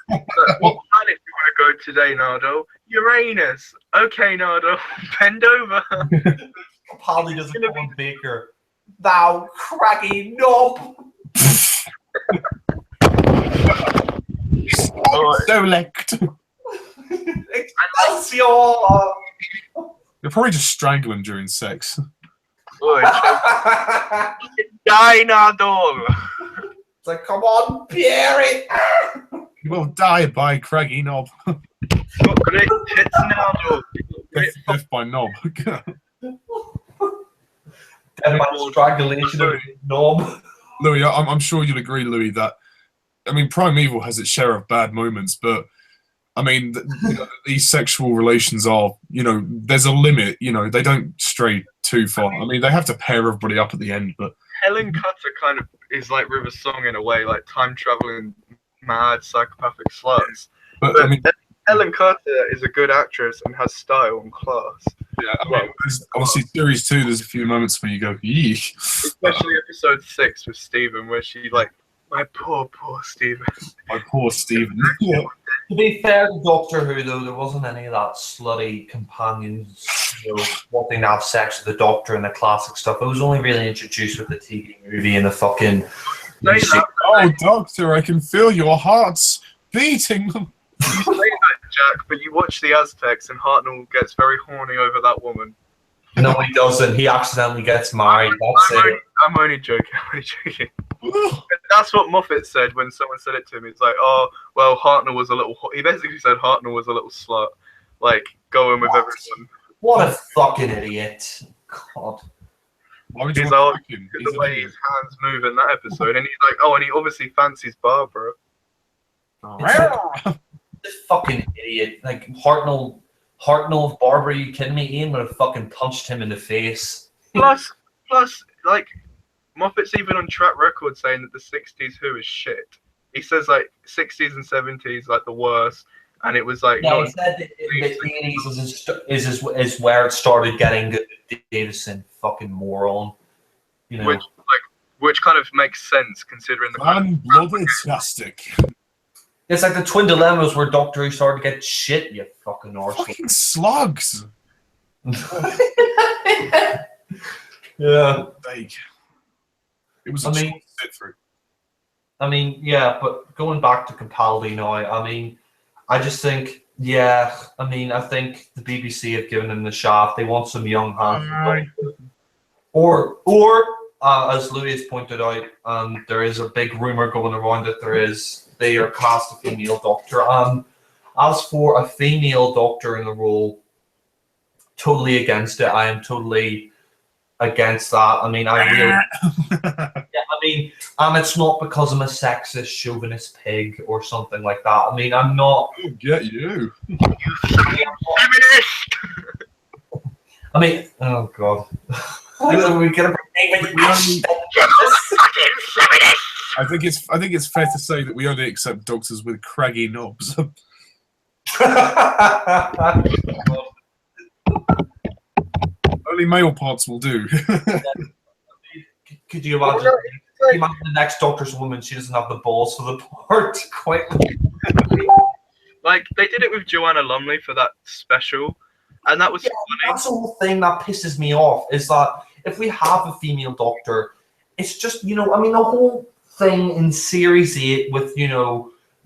What planet do you want to go today, Nardo? Uranus. Okay, Nardo. Bend over. Polly doesn't go on Baker. Thou craggy knob. So licked. Excelsior. You'll probably just strangle him during sex. Oi, die, Nardo. It's like, come on, Pierre. You will die by Craggy Knob. Got great tits, Nardo. Death by Knob. And my strangulation of his knob. Louis, I'm sure you'll agree, Louis, that I mean, Primeval has its share of bad moments, but I mean, these sexual relations are, there's a limit. They don't stray too far. I mean, they have to pair everybody up at the end, but Helen Cutter kind of is like River's Song in a way, like time traveling, mad psychopathic sluts. But I mean, Helen Carter is a good actress and has style and class. yeah, I mean, obviously, series 2, there's a few moments where you go, yeesh. Especially episode 6 with Stephen, where she like, my poor Stephen. My poor Stephen. Yeah. To be fair to Doctor Who, though, there wasn't any of that slutty companions, wanting to have sex with the Doctor and the classic stuff. It was only really introduced with the TV movie and the fucking. Oh, Doctor, I can feel your hearts beating. You say that, Jack, but you watch the Aztecs and Hartnell gets very horny over that woman. No, he doesn't. He accidentally gets married. That's it. I'm only joking. That's what Moffat said when someone said it to him. He's like, oh, well, Hartnell was a little... He basically said Hartnell was a little slut. Like, going with everyone. What a fucking idiot. God. Why would you He's want like, to fuck him? the way his hands move in that episode. And he's like, oh, and he obviously fancies Barbara. This fucking idiot. Like, Hartnell of Barbara, are you kidding me? Ian would have fucking punched him in the face. Plus, like, Moffat's even on track record saying that the 60s Who is shit. He says, like, 60s and 70s, like, the worst. And it was, like... Yeah, he said that the 80s is where it started getting good. Davison, fucking moron. Which kind of makes sense, considering the fact Man-blooded plastic. It's like the Twin Dilemmas where Doctor Who started to get shit, you fucking arsehole. Fucking slugs. Yeah. Vague. It was I a mean- choice to sit through. I mean, yeah, but going back to Capaldi now, I mean, I just think, yeah, I think the BBC have given him the shaft. They want some young hands. Or as Louis has pointed out, there is a big rumor going around that they are cast a female doctor. As for a female doctor in the role, totally against it. I am totally against that. I mean, and it's not because I'm a sexist, chauvinist pig or something like that. I mean, I'm not. Oh, get you. feminist! I mean, oh god. We get a I think it's fair to say that we only accept doctors with craggy knobs. Only male parts will do. Could you imagine? Imagine the next Doctor's a woman, she doesn't have the balls for the part. Quite. Like, they did it with Joanna Lumley for that special, and that was Yeah, funny. that's the whole thing that pisses me off, is that if we have a female Doctor, it's just, the whole thing in Series 8 with,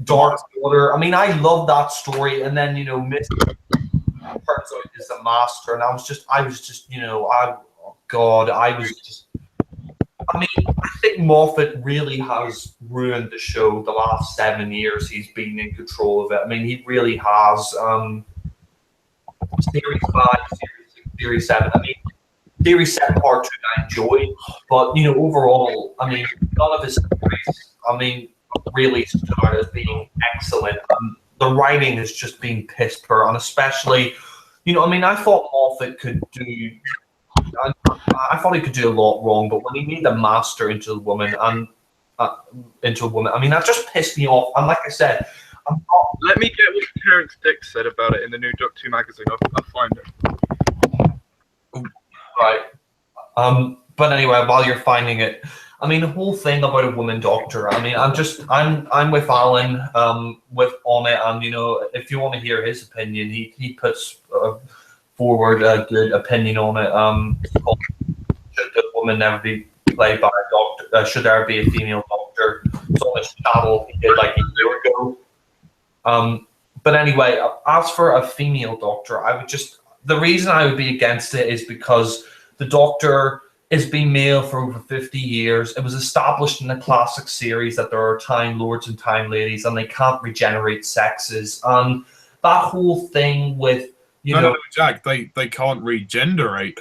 Dark Water. I mean, I love that story, and then, Miss turns out is the Master, and I was just, I mean, I think Moffat really has ruined the show the last 7 years he's been in control of it. I mean, he really has. Series 5, Series 6, Series 7. I mean, Series 7 Part 2 I enjoyed, but, overall, I mean, none of his stories, really stood out as being excellent. The writing has just been piss poor, and especially, I thought Moffat could do. I thought he could do a lot wrong, but when he made the Master into a woman, I mean, that just pissed me off. And like I said, Let me get what Terrence Dicks said about it in the new Doctor Who magazine. I'll find it. right. But anyway, while you're finding it, I mean, the whole thing about a woman Doctor. I mean, I'm with Alan on it, and if you want to hear his opinion, he puts forward a good opinion on it. Should a woman never be played by a Doctor? Should there be a female Doctor? It's on his channel. He did like a year ago. But anyway, as for a female Doctor, the reason I would be against it is because the Doctor has been male for over 50 years. It was established in the classic series that there are Time Lords and Time Ladies, and they can't regenerate sexes. And that whole thing with, No, Jack, they can't regenerate.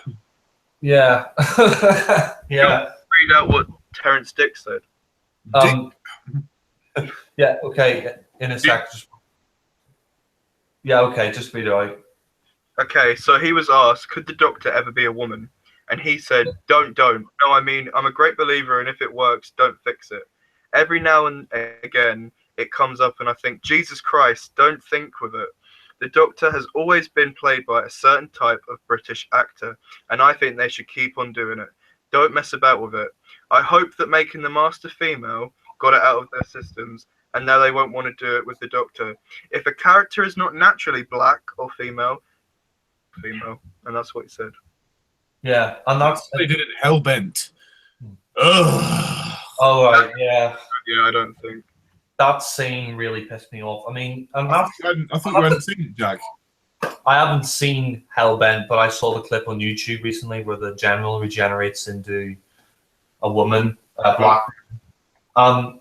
Yeah. Yeah. Read out what Terrence Dicks said. Yeah, okay. In a sec. Yeah, okay, just read it out. Okay, so he was asked, could the Doctor ever be a woman? And he said, don't. No, I mean, I'm a great believer, and if it works, don't fix it. Every now and again, it comes up, and I think, Jesus Christ, don't think with it. The Doctor has always been played by a certain type of British actor, and I think they should keep on doing it. Don't mess about with it. I hope that making the Master female got it out of their systems, and now they won't want to do it with the Doctor. If a character is not naturally black or female, and that's what he said. Yeah, and that's They did it Hellbent. Ugh. oh right, yeah. Yeah, I don't think. That scene really pissed me off. I mean, and that's, I thought you hadn't seen it, Jack. I haven't seen Hellbent, but I saw the clip on YouTube recently where the general regenerates into a woman, black. But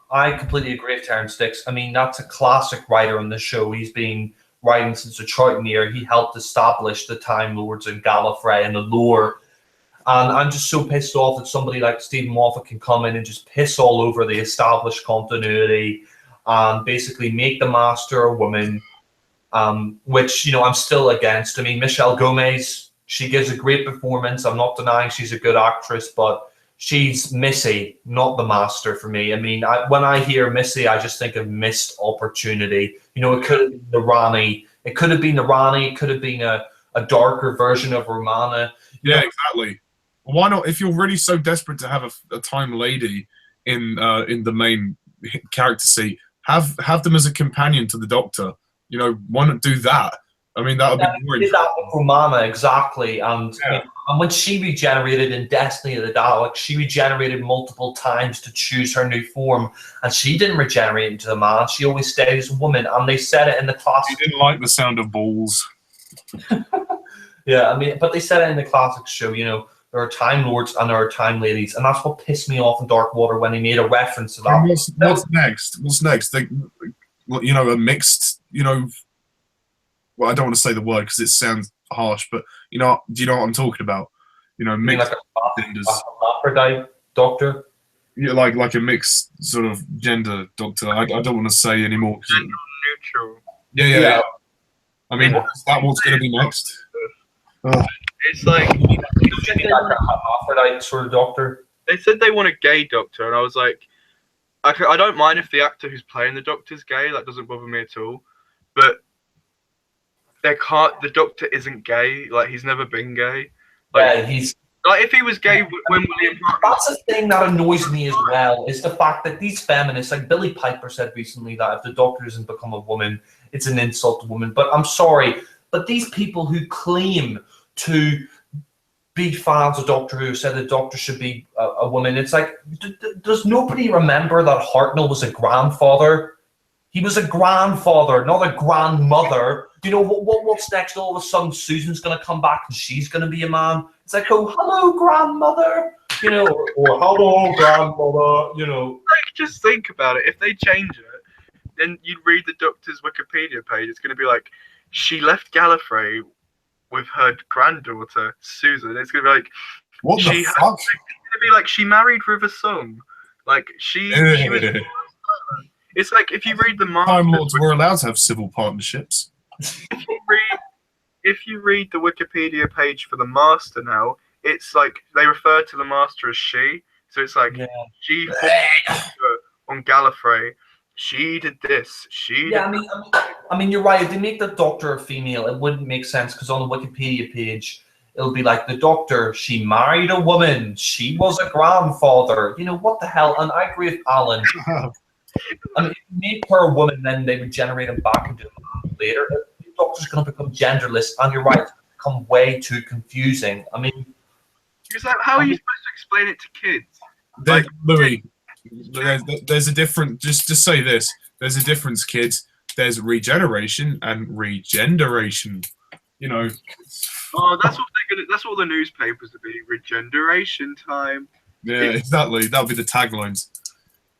I completely agree with Terrence Dicks. I mean, that's a classic writer on the show. He's been writing since the Troughton era. He helped establish the Time Lords and Gallifrey and the lore. And I'm just so pissed off that somebody like Stephen Moffat can come in and just piss all over the established continuity and basically make the Master a woman, which, I'm still against. I mean, Michelle Gomez, she gives a great performance. I'm not denying she's a good actress, but she's Missy, not the Master for me. I mean, when I hear Missy, I just think of missed opportunity. It could have been the Rani. It could have been the Rani. It could have been a darker version of Romana. Yeah, exactly. Why not? If you're really so desperate to have a Time Lady in the main character seat, have them as a companion to the Doctor. Why not do that? I mean, that would be more. Did that with Romana, exactly, and Yeah. and when she regenerated in Destiny of the Daleks, she regenerated multiple times to choose her new form, and she didn't regenerate into a man. She always stayed as a woman, and they said it in the He classic. didn't like the sound of balls. Yeah, I mean, but they said it in the classic show. There are Time Lords and there are Time Ladies, and that's what pissed me off in Dark Water when he made a reference to that. And what's next? What's next? A mixed. Well, I don't want to say the word because it sounds harsh, but do you know what I'm talking about? Mixed genders. A hermaphrodite Doctor. Yeah, like a mixed sort of gender Doctor. I don't want to say anymore. Neutral. Yeah. I mean, is that what's going to be next? It's like Hermaphrodite sort of Doctor. they said they want a gay Doctor, and I was like, I don't mind if the actor who's playing the Doctor's gay. That doesn't bother me at all. But the Doctor isn't gay. Like, he's never been gay. Yeah, he's. Like, if he was gay when William Hartnell... That's the thing that annoys me as well, is the fact that these feminists, like Billy Piper said recently, that if the Doctor doesn't become a woman, it's an insult to women. But I'm sorry, But these people who claim to be fans of Doctor Who, said the Doctor should be a woman, it's like, does nobody remember that Hartnell was a grandfather? He was a grandfather, not a grandmother. You know, what's next? All of a sudden, Susan's going to come back and she's going to be a man. It's like, oh, hello, grandmother. You know, or hello, grandmother. You know. Like, just think about it. If they change it, then you'd read the Doctor's Wikipedia page. It's going to be like, she left Gallifrey with her granddaughter, Susan. It's going to be like, What the fuck? It's going to be like, she married River Song. Like, she was. It's like if you read the Time Lords were allowed to have civil partnerships. If you read the Wikipedia page for the Master now, it's like they refer to the Master as she. So it's like she on Gallifrey. She did this. She. Yeah, I mean, you're right. If they make the Doctor a female, it wouldn't make sense because on the Wikipedia page, it'll be like the Doctor. She married a woman. She was a grandfather. You know what the hell? And I agree with Alan. I mean, if you make her a woman, then they would generate him back into a man later. The Doctor's going to become genderless, and you're right, it's going to become way too confusing. I mean, because how are you supposed to explain it to kids? Like, Louis, there's a different. Just say this: there's a difference, kids. There's regeneration and regeneration. You know. Oh, that's what they're gonna. That's what the newspapers would be. Regeneration time. Yeah, exactly. That'll be the taglines.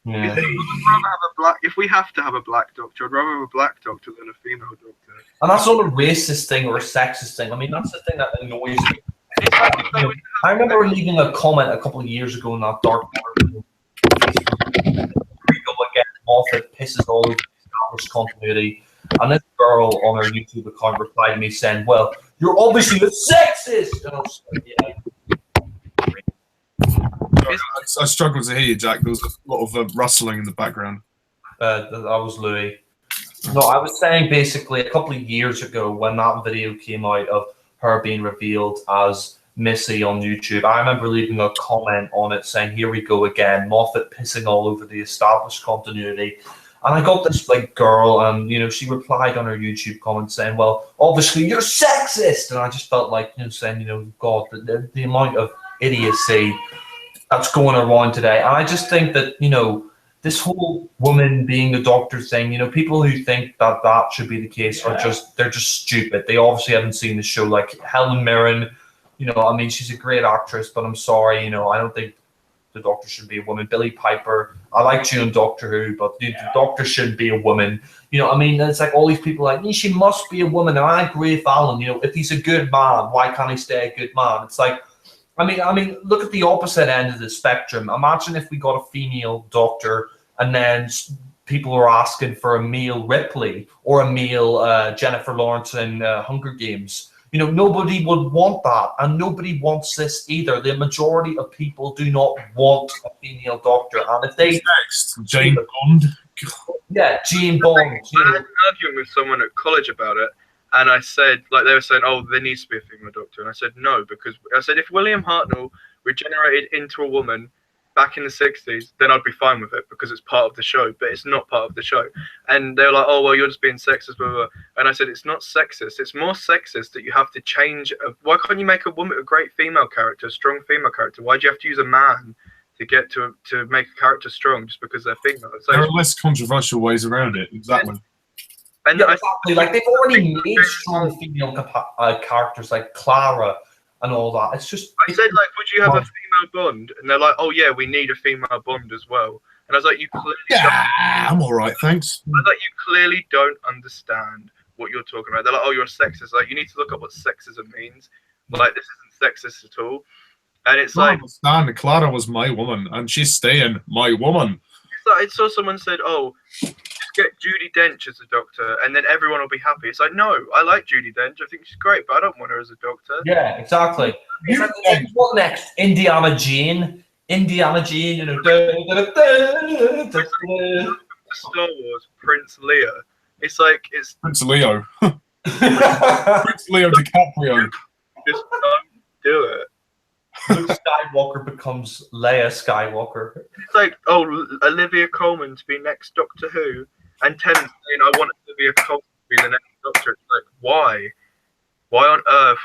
yeah. I'd rather have a black. If we have to have a black Doctor, I'd rather have a black Doctor than a female Doctor. And that's not a racist thing or a sexist thing. I mean, that's the thing that annoys me. You know, I remember leaving a comment a couple of years ago in that dark corner. Again, Moffat pisses all over the established continuity. And this girl on her YouTube account replied to me saying, well, you're obviously a sexist! And I was like, yeah. I struggled to hear you, Jack. There was a lot of rustling in the background. That was Louis. No, I was saying basically a couple of years ago when that video came out of her being revealed as Missy on YouTube, I remember leaving a comment on it saying, here we go again, Moffat pissing all over the established continuity. And I got this like girl, and you know, she replied on her YouTube comment saying, well, obviously you're sexist. And I just felt like, you know, saying, you know, God, the amount of idiocy that's going around today. And I just think that, you know, this whole woman being the Doctor thing, you know, people who think that that should be the case are they're just stupid. They obviously haven't seen the show. Like Helen Mirren, you know, I mean, she's a great actress, but I'm sorry, you know, I don't think the Doctor should be a woman. Billie Piper, I liked you in Doctor Who, but the Doctor shouldn't be a woman. You know, I mean, it's like all these people like, she must be a woman. And I agree with Alan, you know, if he's a good man, why can't he stay a good man? It's like, I mean, look at the opposite end of the spectrum. Imagine if we got a female Doctor and then people are asking for a male Ripley or a male Jennifer Lawrence in Hunger Games. You know, nobody would want that, and nobody wants this either. The majority of people do not want a female Doctor, and if they next, Jane Bond. Yeah, Jane Bond. I had an argument with someone at college about it, and I said, like, they were saying, oh, there needs to be a female Doctor, and I said no, because I said if William Hartnell regenerated into a woman back in the 60s, then I'd be fine with it because it's part of the show, but it's not part of the show. And they were like, oh, well, you're just being sexist, blah, blah, blah. And I said, it's not sexist. It's more sexist that you have to change. Why can't you make a woman a great female character, a strong female character? Why do you have to use a man to get to make a character strong just because they're female? It's like, there are less controversial ways around it, exactly. And yeah, exactly. Like, they've already made strong female characters like Clara and all that. It's just... I said, like, would you have a female Bond? And they're like, oh, yeah, we need a female Bond as well. And I was like, you clearly I'm all right, thanks. I was like, you clearly don't understand what you're talking about. They're like, oh, you're a sexist. Like, you need to look up what sexism means. But, like, this isn't sexist at all. And it's I like... understand. Clara was my woman, and she's staying my woman. It's like, I saw someone said, oh, just get Judi Dench as a Doctor, and then everyone will be happy. It's like, no, I like Judi Dench. I think she's great, but I don't want her as a Doctor. Yeah, exactly. What next? Indiana Jane, you know. Star Wars, Prince Leia. It's like, it's Prince Leo. Prince Leo DiCaprio. just don't do it. Luke Skywalker becomes Leia Skywalker. It's like, oh, Olivia Colman to be next Doctor Who, and Tennant saying, I want Olivia Colman to be the next Doctor. It's like, why?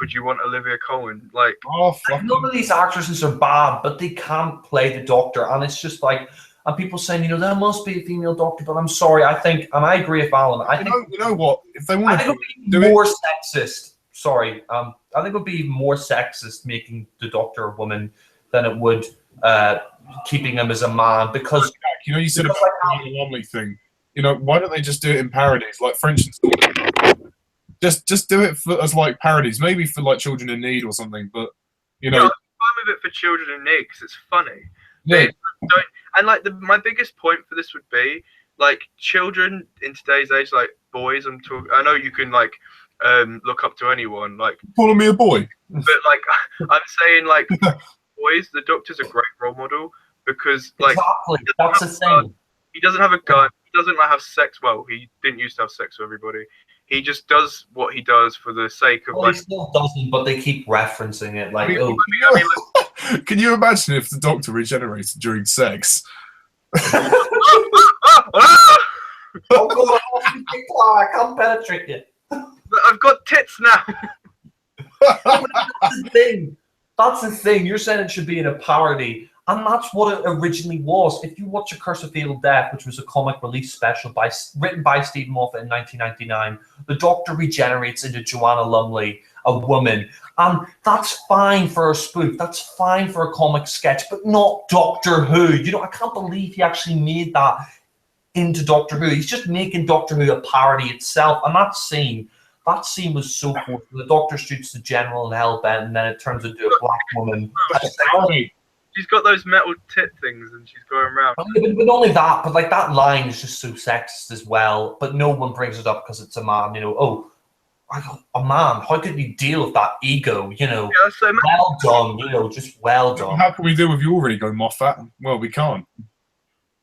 would you want Olivia Colman? Like, Oh, fuck. None of these actresses are bad, but they can't play the Doctor, and it's just like, and people saying, there must be a female Doctor, but I'm sorry, I think, and I agree with Alan, You know what? If they I want think to it would be more sexist. Sorry, I think it would be more sexist making the Doctor a woman than it would keeping him as a man, because you said about the Lumley thing. Why don't they just do it in parodies, like French and stuff? Just do it as like parodies, maybe for like children in need or something. But I'm fine with it for children in need because it's funny. Yeah. And like my biggest point for this would be like children in today's age, like boys. I know you can like look up to anyone, like calling me a boy, but like I'm saying like boys, the Doctor's a great role model because like exactly, that's the thing. He doesn't have a gun. He doesn't like have sex. Well, he didn't used to have sex with everybody. He just does what he does for the sake of He still doesn't, but they keep referencing it. Like, can you imagine if the Doctor regenerated during sex? Oh God, I can't penetrate you. I've got tits now. That's the thing. That's the thing. You're saying it should be in a parody, and that's what it originally was. If you watch A Curse of Fatal Death, which was a comic release special written by Stephen Moffat in 1999, the Doctor regenerates into Joanna Lumley, a woman, and that's fine for a spoof. That's fine for a comic sketch, but not Doctor Who. I can't believe he actually made that into Doctor Who. He's just making Doctor Who a parody itself, and that scene was so cool. The Doctor shoots the General in Hellbent, and then it turns into a black woman. She's got those metal tit things, and she's going around. But not only that, but like that line is just so sexist as well. But no one brings it up because it's a man. A man. How could you deal with that ego? So well done. Just well done. How can we deal with your ego, Moffat? Well, we can't.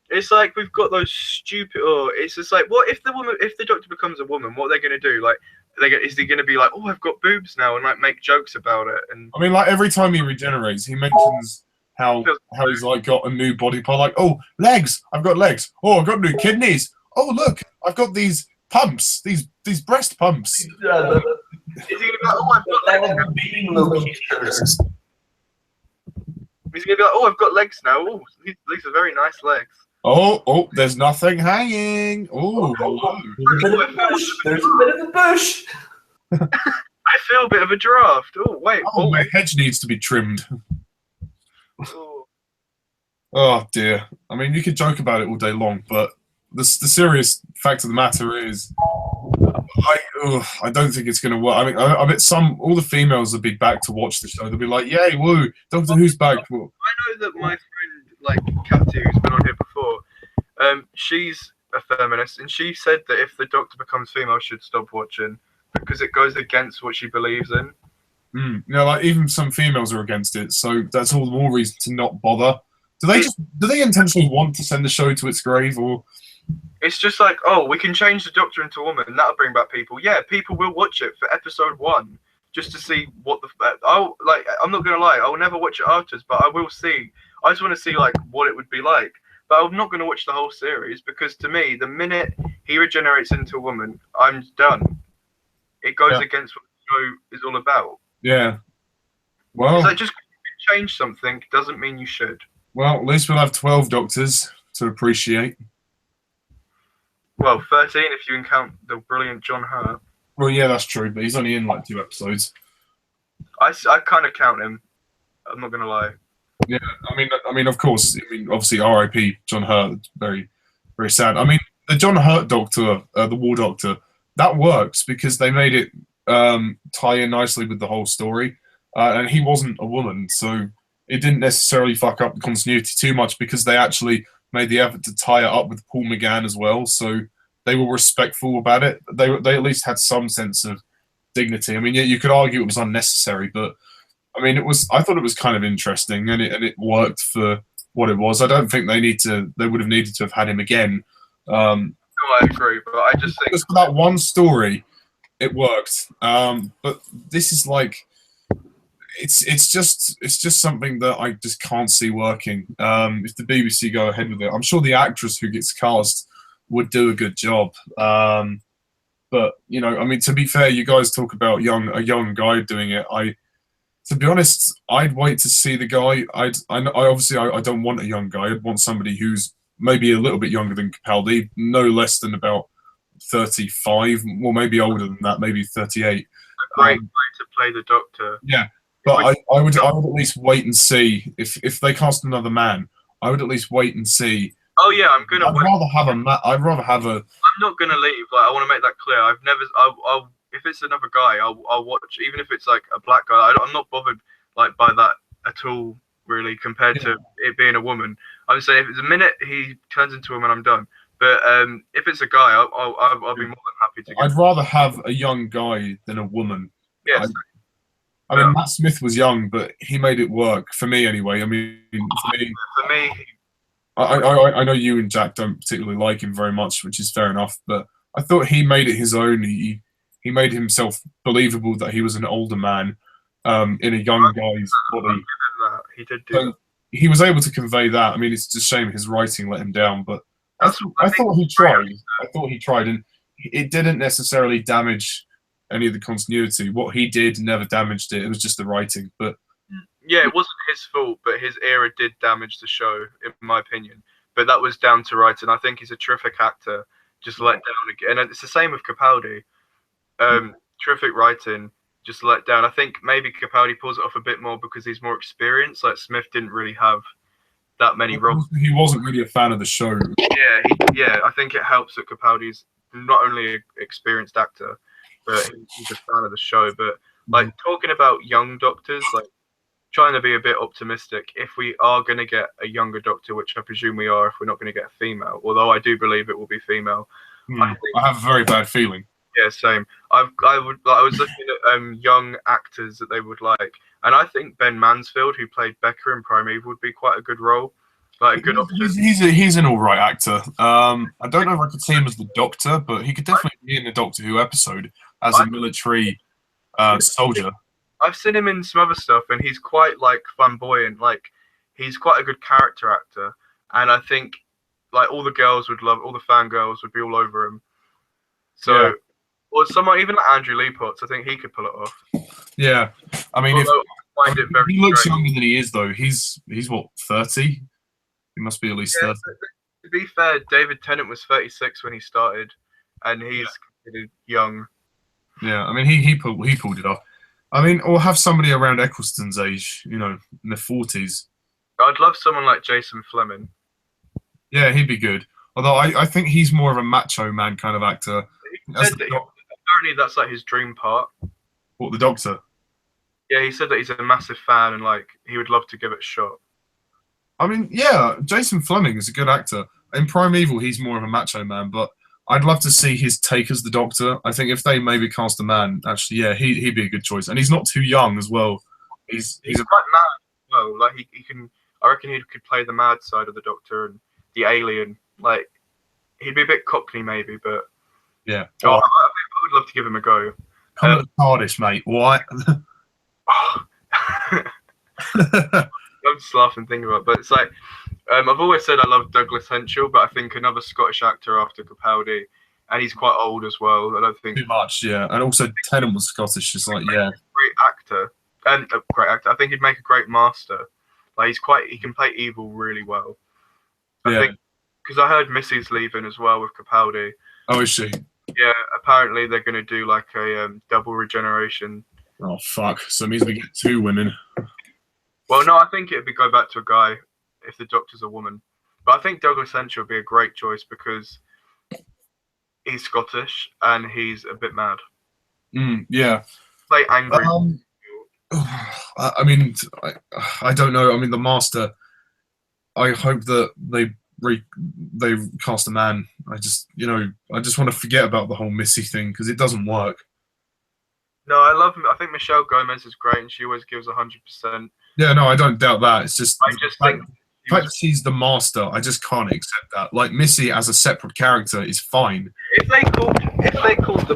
It's like we've got those stupid. It's just like, what if the Doctor becomes a woman? What are they going to do? Like, is he going to be like, oh, I've got boobs now, and like make jokes about it? And I mean, like every time he regenerates, he mentions how he's like got a new body part. Like, oh, legs, I've got legs. Oh, I've got new kidneys. Oh, look, I've got these pumps, these breast pumps. Is he going to be like, oh, I've got legs? Being locations. He's going to be like, oh, I've got legs now. Oh, these are very nice legs. Oh, there's nothing hanging. Oh, hello. There's a bit of a bush. I feel a bit of a draft. Oh, wait. Oh, my hedge needs to be trimmed. Oh. Oh, dear. I mean, you could joke about it all day long, but the serious fact of the matter is, I don't think it's going to work. I mean, I bet all the females will be back to watch the show. They'll be like, yay, woo, Doctor Who's back. I know that my friend, like Katy, who's been on here before, she's a feminist, and she said that if the Doctor becomes female, she should stop watching because it goes against what she believes in. Like even some females are against it, so that's all the more reason to not bother. Do they intentionally want to send the show to its grave, or? It's just like, oh, we can change the Doctor into a woman, and that'll bring back people. Yeah, people will watch it for episode 1 just to see what I'm not gonna lie, I will never watch it afterwards, but I will see. I just want to see like what it would be like. But I'm not going to watch the whole series because to me, the minute he regenerates into a woman, I'm done. It goes against what the show is all about. Yeah. Well, it's like just change something doesn't mean you should. Well, at least we'll have 12 Doctors to appreciate. Well, 13 if you can count the brilliant John Hurt. Well, yeah, that's true, but he's only in like 2 episodes. I kind of count him. I'm not going to lie. Yeah, I mean, of course. I mean, obviously, R.I.P. John Hurt. It's very, very sad. I mean, the John Hurt Doctor, the War Doctor, that works because they made it tie in nicely with the whole story, and he wasn't a woman, so it didn't necessarily fuck up the continuity too much because they actually made the effort to tie it up with Paul McGann as well. So they were respectful about it. They at least had some sense of dignity. I mean, yeah, you could argue it was unnecessary, but. I mean, I thought it was kind of interesting, and it worked for what it was. I don't think they would have needed to have had him again. No, I agree, but I just think just for that one story, it worked. But this is like, it's just something that I just can't see working. If the BBC go ahead with it, I'm sure the actress who gets cast would do a good job. But you know, I mean, to be fair, you guys talk about a young guy doing it. To be honest, I'd wait to see the guy. I don't want a young guy. I'd want somebody who's maybe a little bit younger than Capaldi, no less than about 35, or maybe older than that, maybe 38. A great way to play the Doctor. Yeah, but I would at least wait and see if they cast another man. I would at least wait and see. Oh yeah, I'm gonna. I'd rather have a. I'm not gonna leave. Like, I want to make that clear. I'll if it's another guy, I'll watch, even if it's like a black guy. I'm not bothered like by that at all, really, compared to it being a woman. I would say if it's a minute he turns into a woman, I'm done. But if it's a guy, I'll be more than happy to. I'd rather have a young guy than a woman. Yes. I mean, Matt Smith was young, but he made it work for me anyway. I mean, for me. I know you and Jack don't particularly like him very much, which is fair enough. But I thought he made it his own. He made himself believable that he was an older man in a young guy's body. He did do that. He was able to convey that. I mean, it's just a shame his writing let him down. But I thought he tried, and it didn't necessarily damage any of the continuity. What he did never damaged it. It was just the writing. But yeah, it wasn't his fault, but his era did damage the show, in my opinion. But that was down to writing. I think he's a terrific actor, just let down again. And it's the same with Capaldi. Terrific writing, just let down. I think maybe Capaldi pulls it off a bit more because he's more experienced. Like, Smith didn't really have that many roles. He wasn't really a fan of the show. Yeah, I think it helps that Capaldi's not only an experienced actor, but he's a fan of the show. But like, talking about young doctors, like, trying to be a bit optimistic, if we are going to get a younger Doctor, which I presume we are, if we're not going to get a female, although I do believe it will be female. I have a very bad feeling. Yeah, same. I was looking at young actors that they would like, and I think Ben Mansfield, who played Becker in Primeval, would be quite a good role, like a good option. He's an all right actor. I don't know if I could see him as the Doctor, but he could definitely be in the Doctor Who episode as a military soldier. I've seen him in some other stuff, and he's quite like flamboyant. Like, he's quite a good character actor, and I think like all the fangirls would be all over him. So, or someone even like Andrew Lee Potts, I think he could pull it off. Yeah, I mean, he looks younger than he is, though. He's what, 30? He must be at least 30. To be fair, David Tennant was 36 when he started, and he's considered young. Yeah, I mean, he pulled it off. I mean, or have somebody around Eccleston's age, you know, in their 40s. I'd love someone like Jason Fleming. Yeah, he'd be good. Although I think he's more of a macho man kind of actor. Apparently, that's like his dream part. What, the Doctor? Yeah, he said that he's a massive fan and like he would love to give it a shot. I mean, yeah, Jason Fleming is a good actor. In Primeval, he's more of a macho man, but I'd love to see his take as the Doctor. I think if they maybe cast a man, actually, yeah, he'd be a good choice, and he's not too young as well. He's quite mad as well. Like he can, I reckon he could play the mad side of the Doctor and the alien. Like, he'd be a bit cockney maybe, but yeah. I would love to give him a go. Come to the TARDIS, mate. What? I'm just laughing thinking about it, but it's like, I've always said I love Douglas Henshall, but I think another Scottish actor after Capaldi, and he's quite old as well. I don't think too much, yeah. And also Tennant was Scottish, just like great actor, and a great actor. I think he'd make a great Master. Like, he can play evil really well. I think because I heard Missy's leaving as well with Capaldi. Oh, is she? Yeah, apparently they're going to do like a double regeneration. Oh fuck! So it means we get 2 women. Well, no, I think it'd be go back to a guy if the Doctor's a woman. But I think Douglas Henshall would be a great choice because he's Scottish and he's a bit mad. Yeah. Like angry. I mean, I don't know. I mean, the Master. I hope that they cast a man. I just want to forget about the whole Missy thing because it doesn't work. No, I love him. I think Michelle Gomez is great and she always gives 100%. Yeah, no, I don't doubt that. It's just the fact that she's the Master, I just can't accept that. Like, Missy as a separate character is fine. If they called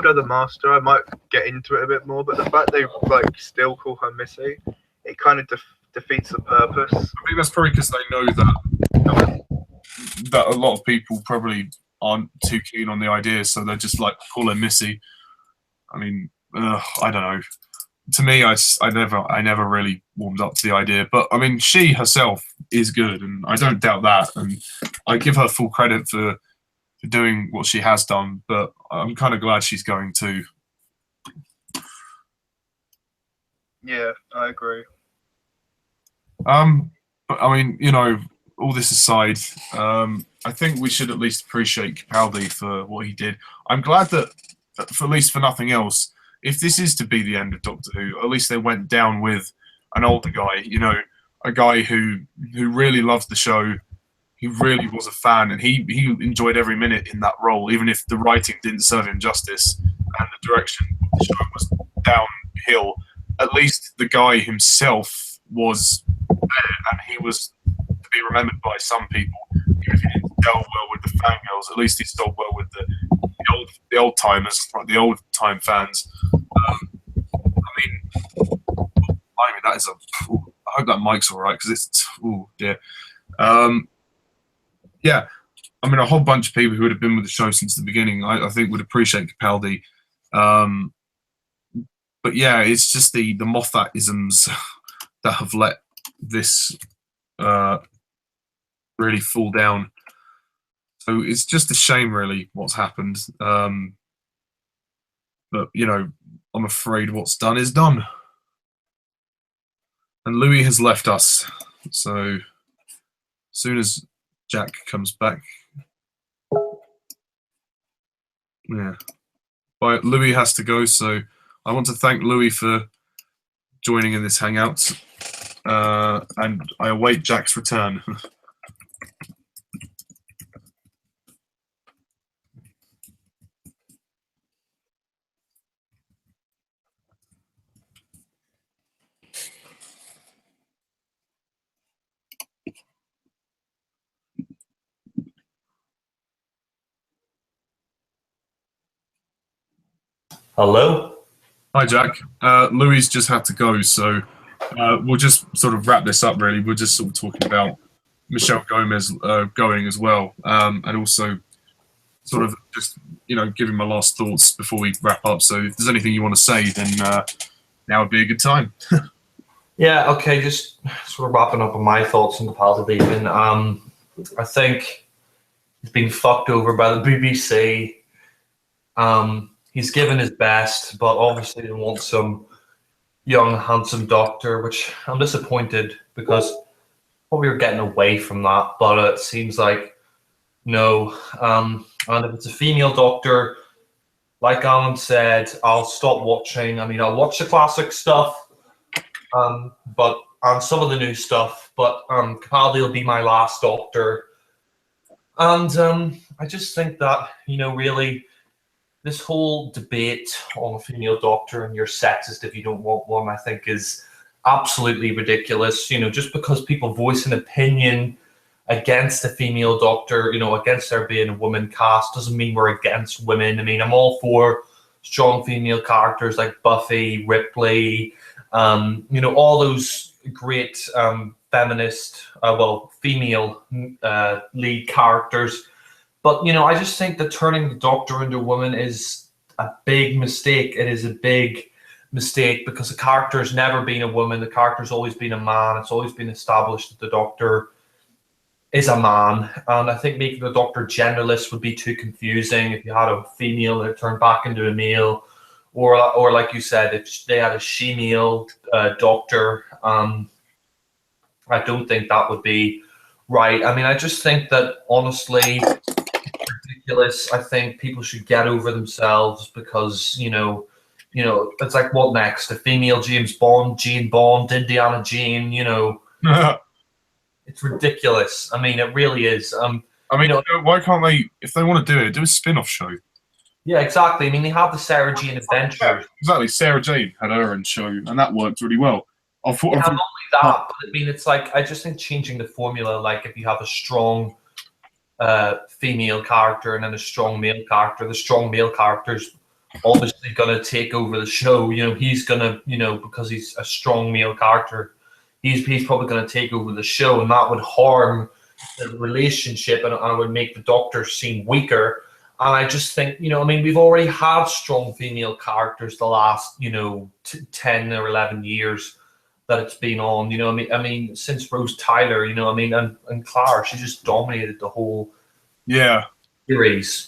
her the Master, I might get into it a bit more. But the fact they like still call her Missy, it kind of defeats the purpose. I think that's probably because they know that a lot of people probably aren't too keen on the idea, so they're just like pulling Missy. I mean, I don't know. To me, I never really warmed up to the idea. But I mean, she herself is good, and I don't doubt that. And I give her full credit for doing what she has done. But I'm kind of glad she's going too. Yeah, I agree. But I mean, you know, all this aside, I think we should at least appreciate Capaldi for what he did. I'm glad that, for at least for nothing else, if this is to be the end of Doctor Who, at least they went down with an older guy, you know, a guy who really loved the show. He really was a fan, and he enjoyed every minute in that role, even if the writing didn't serve him justice and the direction of the show was downhill. At least the guy himself was there, and he was to be remembered by some people. Even if he didn't gel well with the fangirls, at least he gelled well with the old timers, like the old time fans. I mean, that is a. Ooh, I hope that mic's all right because it's. Oh dear. Yeah, I mean, a whole bunch of people who would have been with the show since the beginning, I think, would appreciate Capaldi. But yeah, it's just the Moffat-isms that have let this really fall down. So it's just a shame, really, what's happened. But, you know, I'm afraid what's done is done. And Louis has left us. So as soon as Jack comes back. Yeah. But Louis has to go, so I want to thank Louis for joining in this hangout. And I await Jack's return. Hello? Hi, Jack. Louis just had to go, so we'll just sort of wrap this up, really. We're just sort of talking about Michelle Gomez going as well, and also sort of just, you know, giving my last thoughts before we wrap up. So if there's anything you want to say, then now would be a good time. Yeah, okay, just sort of wrapping up on my thoughts on Capaldi leaving. I think he's been fucked over by the BBC. He's given his best, but obviously they want some young, handsome doctor, which I'm disappointed because probably we're getting away from that, but it seems like no. And if it's a female doctor, like Alan said, I'll stop watching. I mean, I'll watch the classic stuff, but and some of the new stuff, but Capaldi will be my last doctor. And I just think that, you know, really, this whole debate on a female doctor and you're sexist if you don't want one, I think is absolutely ridiculous. You know, just because people voice an opinion against a female doctor, you know, against there being a woman cast, doesn't mean we're against women. I mean, I'm all for strong female characters like Buffy, Ripley, you know, all those great feminist, female lead characters. But, you know, I just think that turning the Doctor into a woman is a big mistake. It is a big mistake because the character's never been a woman. The character's always been a man. It's always been established that the Doctor is a man. And I think making the Doctor genderless would be too confusing. If you had a female that turned back into a male, or like you said, if they had a she-male Doctor, I don't think that would be right. I mean, I just think that, honestly, ridiculous. I think people should get over themselves because, you know, it's like, what next? A female James Bond, Jane Bond, Indiana Jane, you know. It's ridiculous. I mean, it really is. I mean, why can't they, if they want to do a spin-off show? Yeah, exactly. I mean, they have the Sarah Jane Adventures. Yeah, exactly. Sarah Jane had her own show, and that worked really well. Not only that, but I mean, it's like, I just think changing the formula, like if you have a strong female character and then a strong male character, the strong male character's obviously going to take over the show. You know, he's going to, you know, because he's a strong male character, he's probably going to take over the show, and that would harm, the relationship, and it would make the Doctor seem weaker. And I just think, I mean, we've already had strong female characters the last, 10 or 11 years that it's been on. I mean, since Rose Tyler, I mean, and Clara, she just dominated the whole series.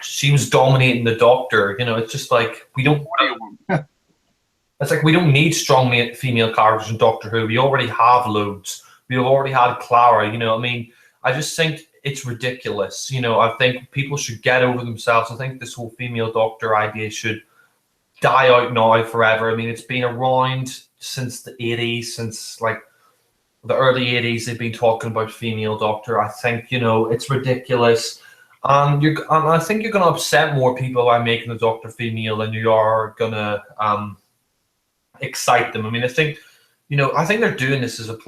She was dominating the Doctor. It's just like we don't. It's like we don't need strong female characters in Doctor Who. We already have loads. We've already had Clara. I mean, I just think it's ridiculous. I think people should get over themselves. I think this whole female Doctor idea should die out now forever. I mean, it's been around since the 80s, since like the early 80s. They've been talking about female Doctor. I think it's ridiculous. And I think you're going to upset more people by making the Doctor female than you are going to excite them. I mean, I think they're doing this as a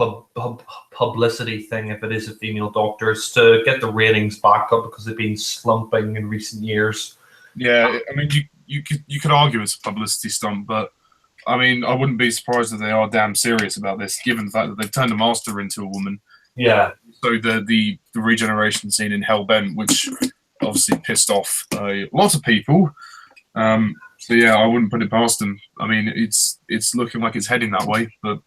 publicity thing. If it is a female Doctor, it's to get the ratings back up because they've been slumping in recent years. Yeah, I mean, you could argue it's a publicity stunt, but I mean, I wouldn't be surprised if they are damn serious about this, given the fact that they've turned the Master into a woman. Yeah. So the regeneration scene in Hellbent, which obviously pissed off a lot of people. So yeah, I wouldn't put it past them. I mean, it's looking like it's heading that way, but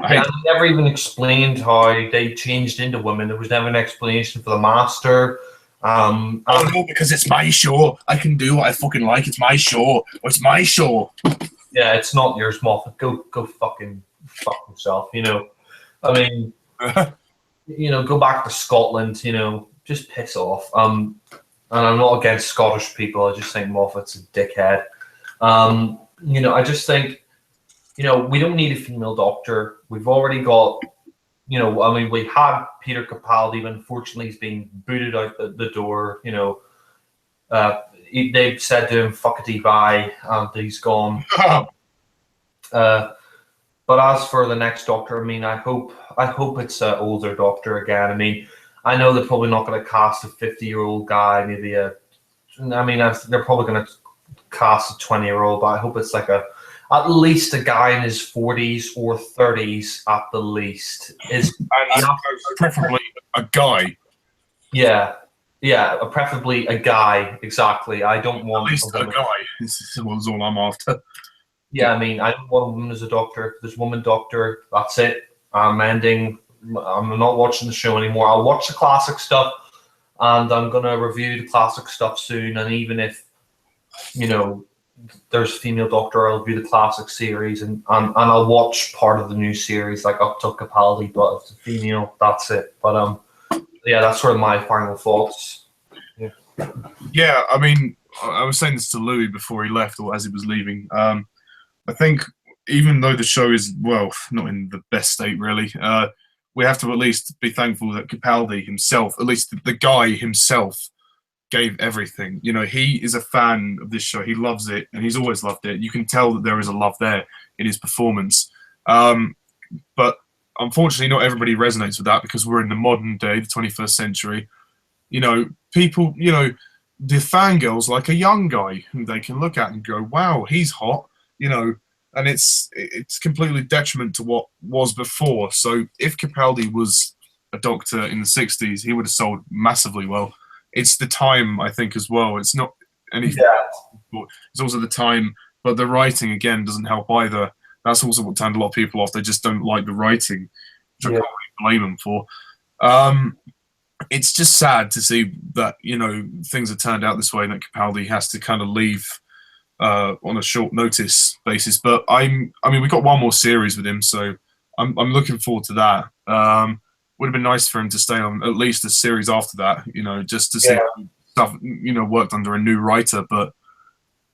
they never even explained how they changed into women. There was never an explanation for the Master. Oh no, because it's my show. I can do what I fucking like. It's my show. It's my show. Yeah, it's not yours, Moffat. Go fucking fuck yourself. I mean, go back to Scotland. Just piss off. And I'm not against Scottish people. I just think Moffat's a dickhead. I just think, we don't need a female Doctor. We've already got, I mean, we had Peter Capaldi, but unfortunately he's been booted out the door. They've said to him, fuckity bye, and he's gone. But as for the next Doctor, I mean, I hope it's an older Doctor again. I mean, I know they're probably not going to cast a 50-year-old guy, maybe they're probably going to cast a 20-year-old, but I hope it's like at least a guy in his 40s or 30s at the least. Preferably a guy. Yeah, preferably a guy. Exactly. I don't want at least a guy. This was all I'm after. Yeah, I mean, I don't want a woman as a Doctor. If there's a woman Doctor, that's it. I'm ending. I'm not watching the show anymore. I'll watch the classic stuff, and I'm gonna review the classic stuff soon. And even if there's a female Doctor, I'll review the classic series, and I'll watch part of the new series, like up to Capaldi. But if it's a female, that's it. But yeah, that's sort of my final thoughts. Yeah, I mean, I was saying this to Louis before he left, or as he was leaving. I think even though the show is, well, not in the best state really, we have to at least be thankful that Capaldi himself, at least the guy himself, gave everything. He is a fan of this show. He loves it, and he's always loved it. You can tell that there is a love there in his performance. But unfortunately, not everybody resonates with that because we're in the modern day, the 21st century. People, the fangirls like a young guy who they can look at and go, wow, he's hot, and it's completely detriment to what was before. So if Capaldi was a Doctor in the 60s, he would have sold massively well. It's the time, I think, as well. It's not anything. Yeah. It's also the time, but the writing, again, doesn't help either. That's also what turned a lot of people off. They just don't like the writing, which I can't really blame them for. It's just sad to see that, things have turned out this way and that Capaldi has to kind of leave on a short notice basis. But I mean, we got one more series with him, so I'm looking forward to that. Would have been nice for him to stay on at least a series after that, just to see stuff, worked under a new writer. But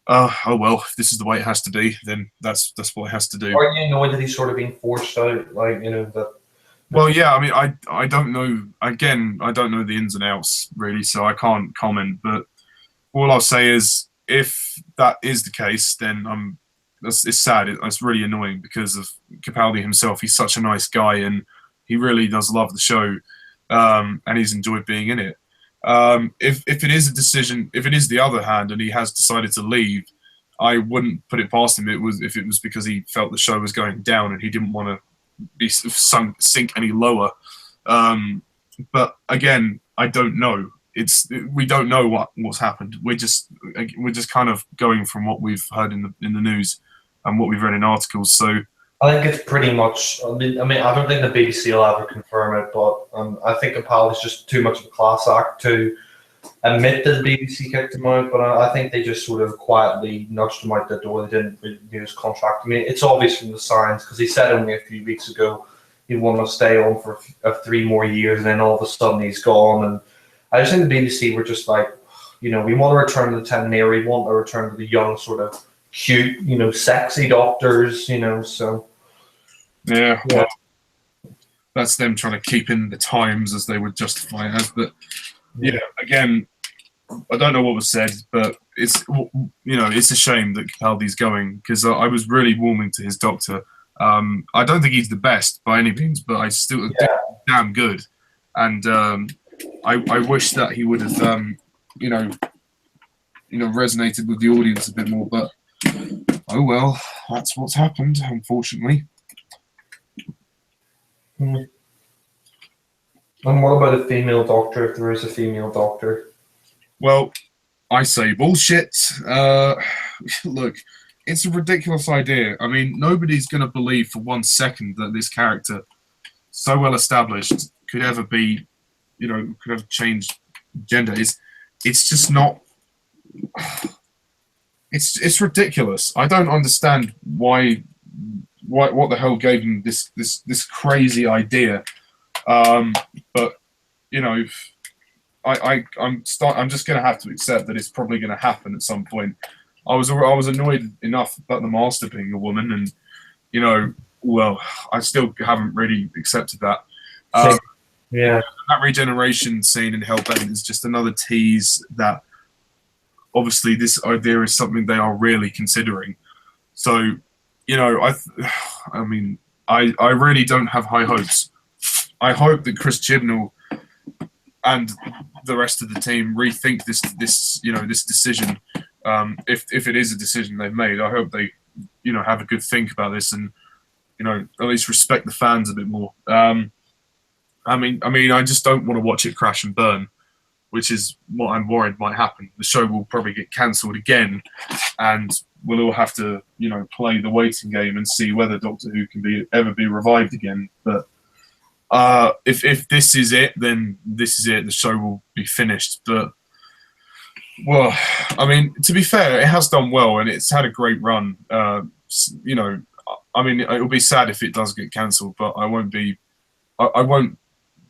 oh well, if this is the way it has to be, then that's what it has to do. Are you annoyed that he's sort of being forced out, that? Well, yeah, I mean, I don't know. Again, I don't know the ins and outs really, so I can't comment. But all I'll say is, if that is the case, then it's sad. It's really annoying because of Capaldi himself. He's such a nice guy, and he really does love the show, and he's enjoyed being in it. If it is a decision, if it is the other hand, and he has decided to leave, I wouldn't put it past him. If it was because he felt the show was going down and he didn't want to be sink any lower. but again, I don't know. We don't know what's happened. We're just kind of going from what we've heard in the news and what we've read in articles. So I think it's pretty much. I don't think the BBC will ever confirm it, but I think Capaldi's just too much of a class act to admit that the BBC kicked him out. But I think they just sort of quietly nudged him out the door. They didn't renew his contract. I mean, it's obvious from the signs because he said only a few weeks ago he wanted to stay on for 3 more years, and then all of a sudden he's gone. And I just think the BBC were just like, we want to return to the Tenere, we want to return to the young, sort of cute, sexy doctors, so. Yeah, well, that's them trying to keep in the times as they would justify it as. But yeah, again, I don't know what was said, but it's a shame that Capaldi's going because I was really warming to his doctor. I don't think he's the best by any means, but I still think he's damn good, and I wish that he would have resonated with the audience a bit more. But oh well, that's what's happened, unfortunately. And what about a female doctor, if there is a female doctor? Well, I say bullshit. Look, it's a ridiculous idea. I mean, nobody's going to believe for 1 second that this character, so well established, could ever be, could have changed gender. It's just not. It's ridiculous. I don't understand why. What the hell gave him this crazy idea? But I'm just going to have to accept that it's probably going to happen at some point. I was annoyed enough about the Master being a woman, and well, I still haven't really accepted that. Yeah, that regeneration scene in Hellbent is just another tease that obviously this idea is something they are really considering. So, I mean, I really don't have high hopes. I hope that Chris Chibnall and the rest of the team rethink this decision. If it is a decision they've made, I hope they, have a good think about this and, at least respect the fans a bit more. I mean, I just don't want to watch it crash and burn, which is what I'm worried might happen. The show will probably get cancelled again, and we'll all have to, play the waiting game and see whether Doctor Who can ever be revived again. But if this is it, then this is it. The show will be finished. But well, I mean, to be fair, it has done well and it's had a great run. I mean, it'll be sad if it does get cancelled, but I won't be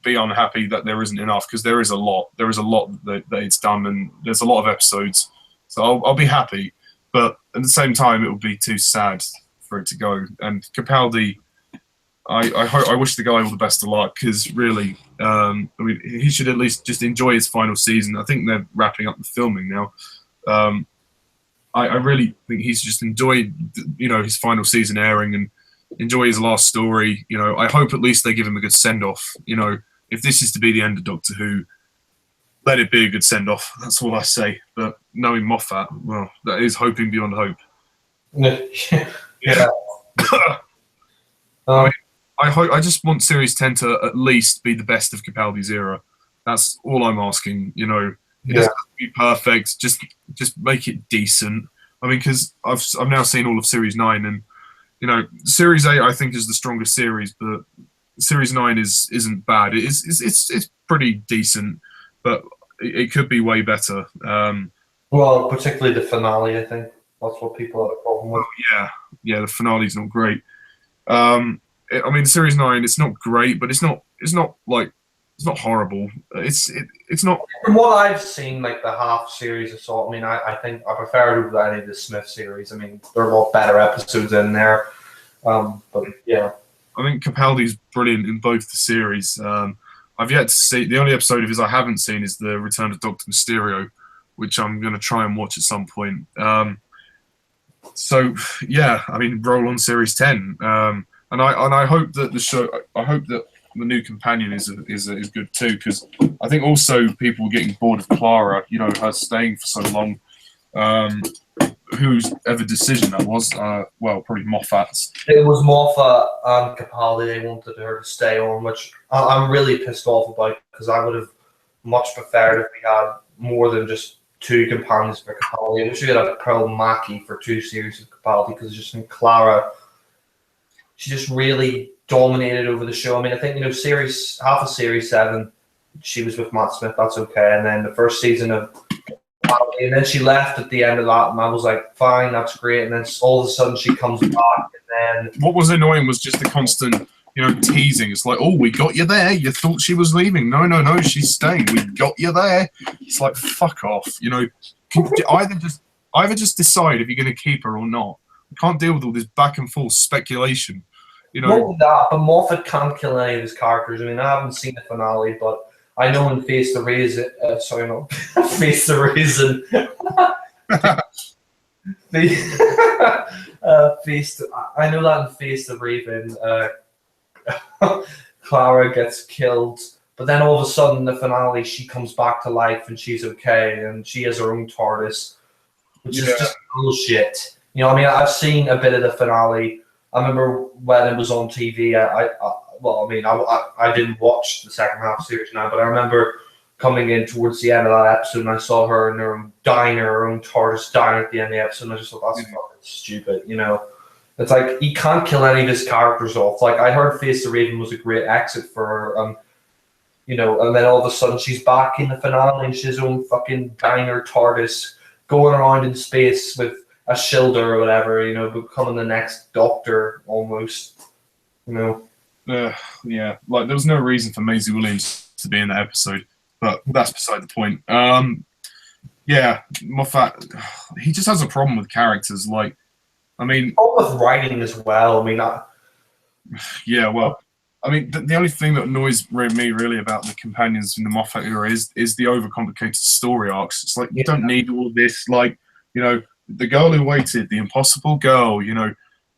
unhappy that there isn't enough because there is a lot. There is a lot that it's done, and there's a lot of episodes. So I'll be happy, but at the same time, it will be too sad for it to go. And Capaldi, I wish the guy all the best of luck because really, I mean, he should at least just enjoy his final season. I think they're wrapping up the filming now. I really think he's just enjoyed, his final season airing and enjoy his last story. I hope at least they give him a good send off. If this is to be the end of Doctor Who, let it be a good send off. That's all I say. But knowing Moffat, well, that is hoping beyond hope. Yeah. I just want Series 10 to at least be the best of Capaldi's era. That's all I'm asking. It doesn't have to be perfect. Just make it decent. I mean, because I've now seen all of Series 9, and Series 8 I think is the strongest series, but Series 9 isn't bad. It's pretty decent, but it could be way better. Well, particularly the finale, I think that's what people have a problem with. Yeah, the finale's not great. I mean, Series 9, it's not great, but it's not horrible. It's not. From what I've seen, like the half series I saw, I mean, I think I prefer it over any of the Smith series. I mean, there are a lot better episodes in there. But yeah, I think Capaldi's brilliant in both the series. I've yet to see the only episode of his I haven't seen is the Return of Doctor Mysterio, which I'm going to try and watch at some point. So yeah, I mean, roll on Series 10. And I hope that the show. I hope that the new companion is good too, because I think also people were getting bored of Clara. Her staying for so long. whose ever decision that was. Well, probably Moffat's. It was Moffat and Capaldi. They wanted her to stay on, which I'm really pissed off about because I would have much preferred if we had more than just 2 companions for Capaldi. I wish we had a Pearl Mackie for 2 series of Capaldi because just in Clara, she just really dominated over the show. I mean, I think half of series 7, she was with Matt Smith. That's okay, and then the first season of and then she left at the end of that, and I was like, fine, that's great. And then all of a sudden she comes back, and then What was annoying was just the constant, teasing. It's like, oh, we got you there. You thought she was leaving. No, she's staying. We got you there. It's like, fuck off. Either just decide if you're going to keep her or not. You can't deal with all this back and forth speculation. not only that, but Moffat can't kill any of his characters. I mean, I haven't seen the finale, but I know in Face the Raisin, sorry, no, Face the Raisin. I know that in Face the Raven, Clara gets killed, but then all of a sudden in the finale she comes back to life and she's okay and she has her own TARDIS, which is just bullshit. I mean, I've seen a bit of the finale. I remember when it was on TV. I didn't watch the second half series now, but I remember coming in towards the end of that episode and I saw her in her own diner, her own TARDIS diner at the end of the episode, and I just thought, that's fucking stupid, It's like, he can't kill any of his characters off. Like, I heard Face the Raven was a great exit for her, and then all of a sudden she's back in the finale and she's own fucking diner TARDIS going around in space with a shielder or whatever, becoming the next Doctor almost, Yeah, like there was no reason for Maisie Williams to be in that episode, but that's beside the point. Yeah, Moffat, he just has a problem with characters. Like, I mean, with writing as well. I mean, yeah, well, I mean, the only thing that annoys me really about the companions in the Moffat era is the overcomplicated story arcs. It's like, you don't need all this, like, the girl who waited, the impossible girl,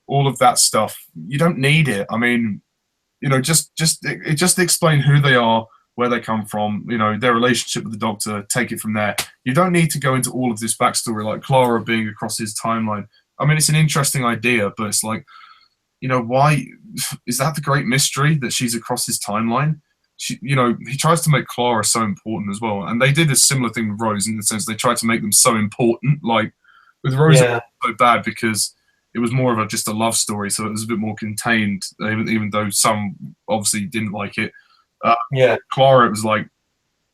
all of that stuff. You don't need it. I mean, just explain who they are, where they come from, their relationship with the Doctor, take it from there. You don't need to go into all of this backstory, like Clara being across his timeline. I mean, it's an interesting idea, but it's like, why is that the great mystery that she's across his timeline? He tries to make Clara so important as well, and they did a similar thing with Rose in the sense they tried to make them so important. Like with Rose, it was so bad because it was more of just a love story, so it was a bit more contained, even though some obviously didn't like it. Clara, it was like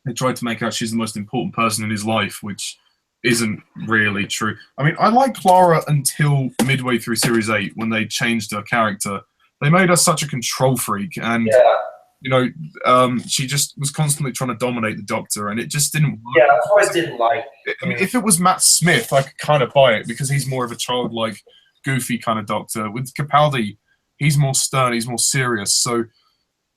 they tried to make out she's the most important person in his life, which isn't really true. I mean, I like Clara until midway through Series 8 when they changed her character. They made her such a control freak, and she just was constantly trying to dominate the Doctor, and it just didn't work. Yeah, that's what I didn't like. I mean, if it was Matt Smith, I could kind of buy it because he's more of a childlike, goofy kind of Doctor. With Capaldi, he's more stern, he's more serious, so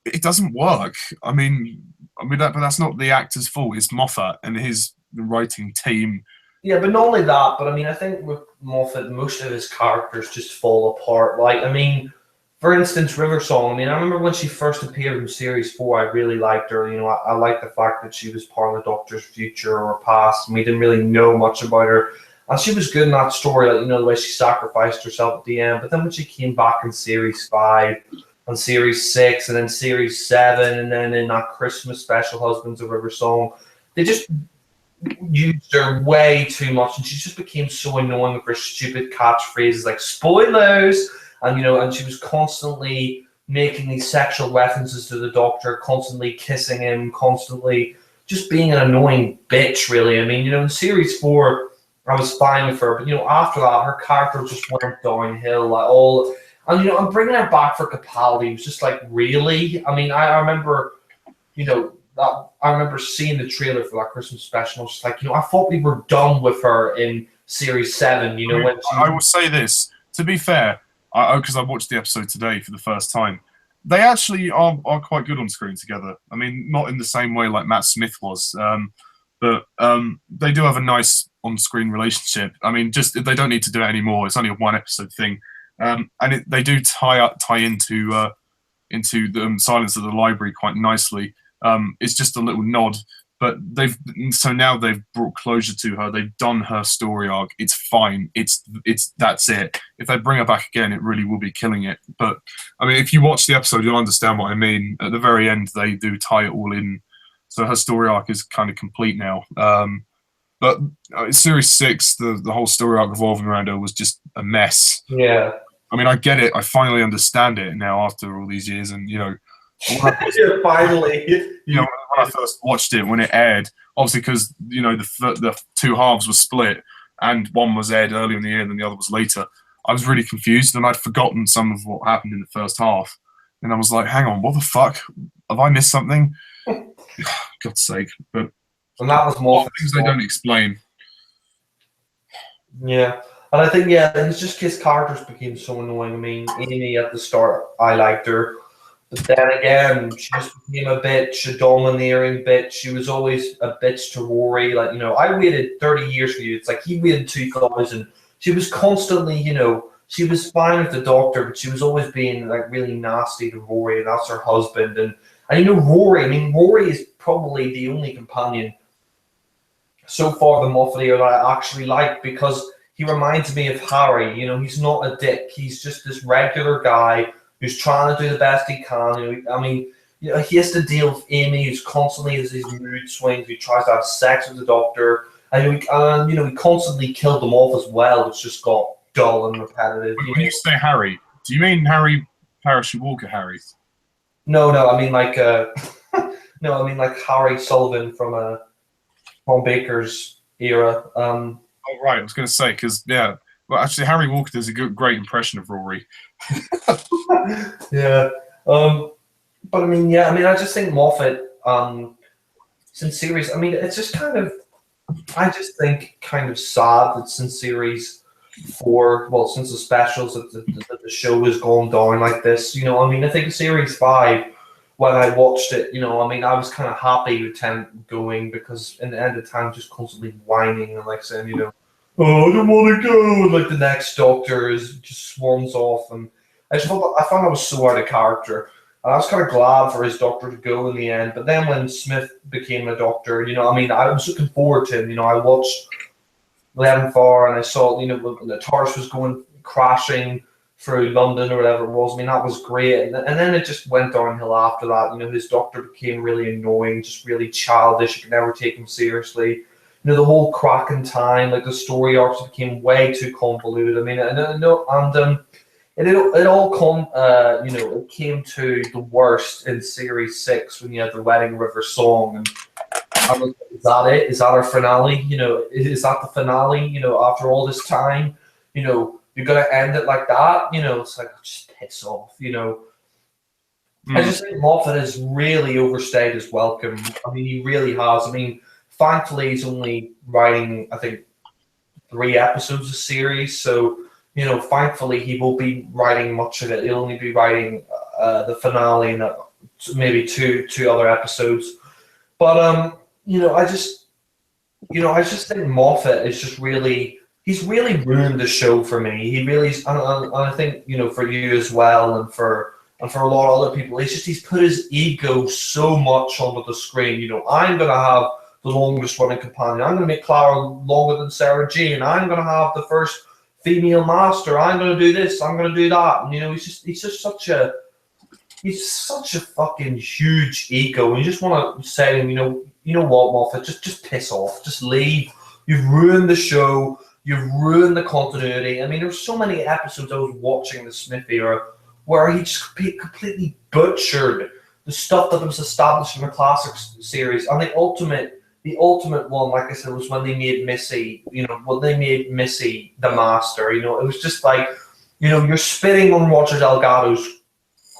it doesn't work. I mean, but that's not the actor's fault. It's Moffat and his writing team. Yeah, but not only that, but I mean, I think with Moffat, most of his characters just fall apart. Like, I mean, for instance, River Song. I mean, I remember when she first appeared in Series 4, I really liked her. I liked the fact that she was part of the Doctor's future or past, and we didn't really know much about her. And she was good in that story, like, the way she sacrificed herself at the end. But then when she came back in Series 5, and Series 6, and then Series 7, and then in that Christmas special, Husbands of River Song, they just used her way too much, and she just became so annoying with her stupid catchphrases like spoilers, and and she was constantly making these sexual references to the Doctor, constantly kissing him, constantly just being an annoying bitch, really. I mean, in Series 4, I was fine with her, but after that, her character just went downhill. Like all, and I'm bringing her back for Capaldi. It was just like, really? I mean, I remember, I remember seeing the trailer for that Christmas special. I was just like, I thought we were done with her in Series 7. When I will say this, to be fair, because I watched the episode today for the first time, they actually are quite good on screen together. I mean, not in the same way like Matt Smith was, but they do have a nice on-screen relationship. I mean, just they don't need to do it anymore. It's only a one-episode thing, and they do tie into the Silence of the Library quite nicely. It's just a little nod, But now they've brought closure to her. They've done her story arc. It's fine. It's that's it. If they bring her back again, it really will be killing it. But I mean, if you watch the episode, you'll understand what I mean. At the very end, they do tie it all in, so her story arc is kind of complete now. But Series 6, the whole story arc revolving around her was just a mess. Yeah. I mean, I get it. I finally understand it now after all these years, and Finally. when I first watched it when it aired, obviously because the two halves were split and one was aired earlier in the year and then the other was later, I was really confused and I'd forgotten some of what happened in the first half, and I was like, hang on, what the fuck, have I missed something? God's sake. But And that was a lot more of things they don't explain. Yeah. And I think, it's just his characters became so annoying. I mean, Amy at the start, I liked her. But then again, she just became a bitch, a domineering bitch. She was always a bitch to Rory. Like, I waited 30 years for you. It's like he waited 2000. She was constantly, she was fine with the Doctor, but she was always being like really nasty to Rory, and that's her husband. And Rory is probably the only companion so far the Moffat era that I actually like, because he reminds me of Harry. He's not a dick. He's just this regular guy who's trying to do the best he can. He has to deal with Amy, who's constantly has these mood swings. He tries to have sex with the Doctor, and he constantly killed them off as well. It's just got dull and repetitive. When you say Harry, do you mean Harry Parachute Walker Harry? No, I mean like like Harry Sullivan from Tom Baker's era. Oh right, I was going to say because well actually Harry Walker does a great impression of Rory. Yeah. But I just think Moffat, since series, it's just I just think kind of sad that since series 4, well, since the specials that the show has gone down like this. I think series 5, when I watched it, I was kind of happy with 10 going, because in the end of time, just constantly whining and like saying, oh, I don't want to go. Like the next Doctor just swarms off, and I found I was so out of character. And I was kind of glad for his Doctor to go in the end. But then when Smith became a Doctor, I was looking forward to him. I watched 11 and I saw, when the TARDIS was going crashing through London or whatever it was. That was great. And then it just went downhill after that. His Doctor became really annoying, just really childish. You could never take him seriously. The whole Kraken time, like the story arcs became way too convoluted. It came to the worst in series 6 when you had the Wedding River song, and I was like, is that it? Is that our finale? Is that the finale? After all this time, you're gonna end it like that? It's like, just piss off. I just think Moffat has really overstayed his welcome. He really has. Thankfully, he's only writing, I think, 3 episodes of series, so thankfully he won't be writing much of it. He'll only be writing the finale and maybe two other episodes. But I just think Moffat is just he's really ruined the show for me. He really, and I think for you as well, and for a lot of other people, he's put his ego so much onto the screen. I'm gonna have the longest running companion. I'm gonna make Clara longer than Sarah Jane. I'm gonna have the first female master. I'm gonna do this. I'm gonna do that. And he's such a fucking huge ego. And you just want to say to him, you know what, Moffat, just piss off. Just leave. You've ruined the show. You've ruined the continuity. There's so many episodes I was watching the Smith era where he just completely butchered the stuff that was established in the classic series. And the ultimate one, like I said, was when they made Missy, the Master. It was just like, you're spitting on Roger Delgado's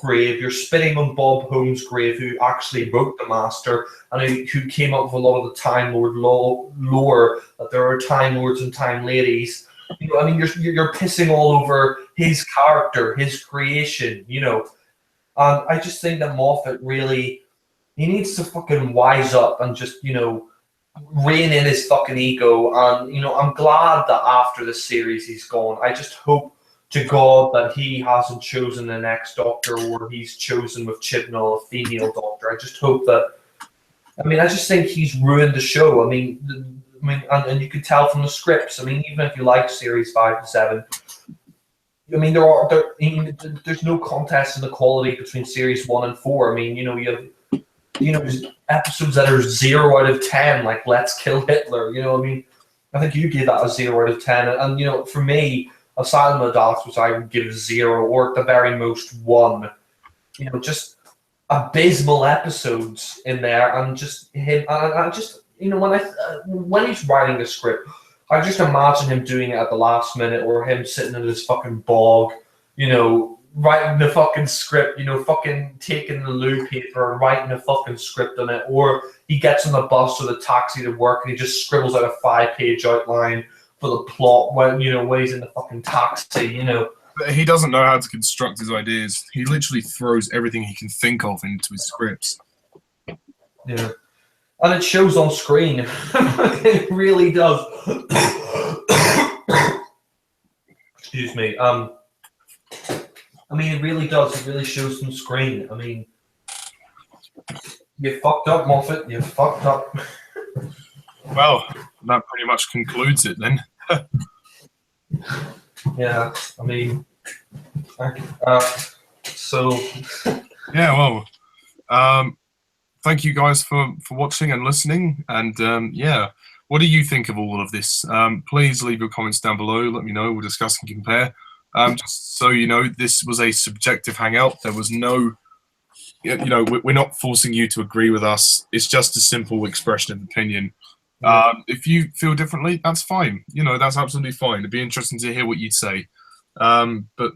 grave, you're spitting on Bob Holmes' grave, who actually wrote the Master, and who came up with a lot of the Time Lord lore, that there are Time Lords and Time Ladies. You're pissing all over his character, his creation, And I just think that Moffat really, he needs to fucking wise up and just, rein in his fucking ego. And I'm glad that after the series he's gone. I just hope to God that he hasn't chosen the next Doctor, or he's chosen with Chibnall a female Doctor. I just hope that I mean, I just think he's ruined the show. And you can tell from the scripts. I mean, even if you like series 5 to 7, I mean, there's no contest in the quality between series 1 and 4. I mean, you have there's episodes that are 0 out of 10, like Let's Kill Hitler. I mean, I think you gave that a 0 out of 10, and for me, Asylum of the Daleks, which I would give 0, or at the very most 1. Just abysmal episodes in there, and just him. And I just, when he's writing the script, I just imagine him doing it at the last minute, or him sitting in his fucking bog, writing the fucking script, fucking taking the loo paper and writing a fucking script on it, or he gets on the bus or the taxi to work and he just scribbles out a 5-page outline for the plot when he's in the fucking taxi. But he doesn't know how to construct his ideas. He literally throws everything he can think of into his scripts. Yeah. And it shows on screen. It really does. Excuse me. I mean, it really does. It really shows on screen. I mean, you fucked up, Moffat. You fucked up. Well, that pretty much concludes it then. Yeah, I mean, so. Yeah, well, thank you guys for watching and listening. And yeah, what do you think of all of this? Please leave your comments down below. Let me know. We'll discuss and compare. Just so you know, this was a subjective hangout. There was no, we're not forcing you to agree with us. It's just a simple expression of opinion. If you feel differently, that's fine. That's absolutely fine. It'd be interesting to hear what you'd say. But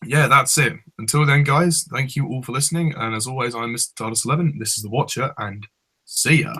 yeah, that's it. Until then, guys, thank you all for listening. And as always, I'm Mr. TARDIS11. This is The Watcher, and see ya.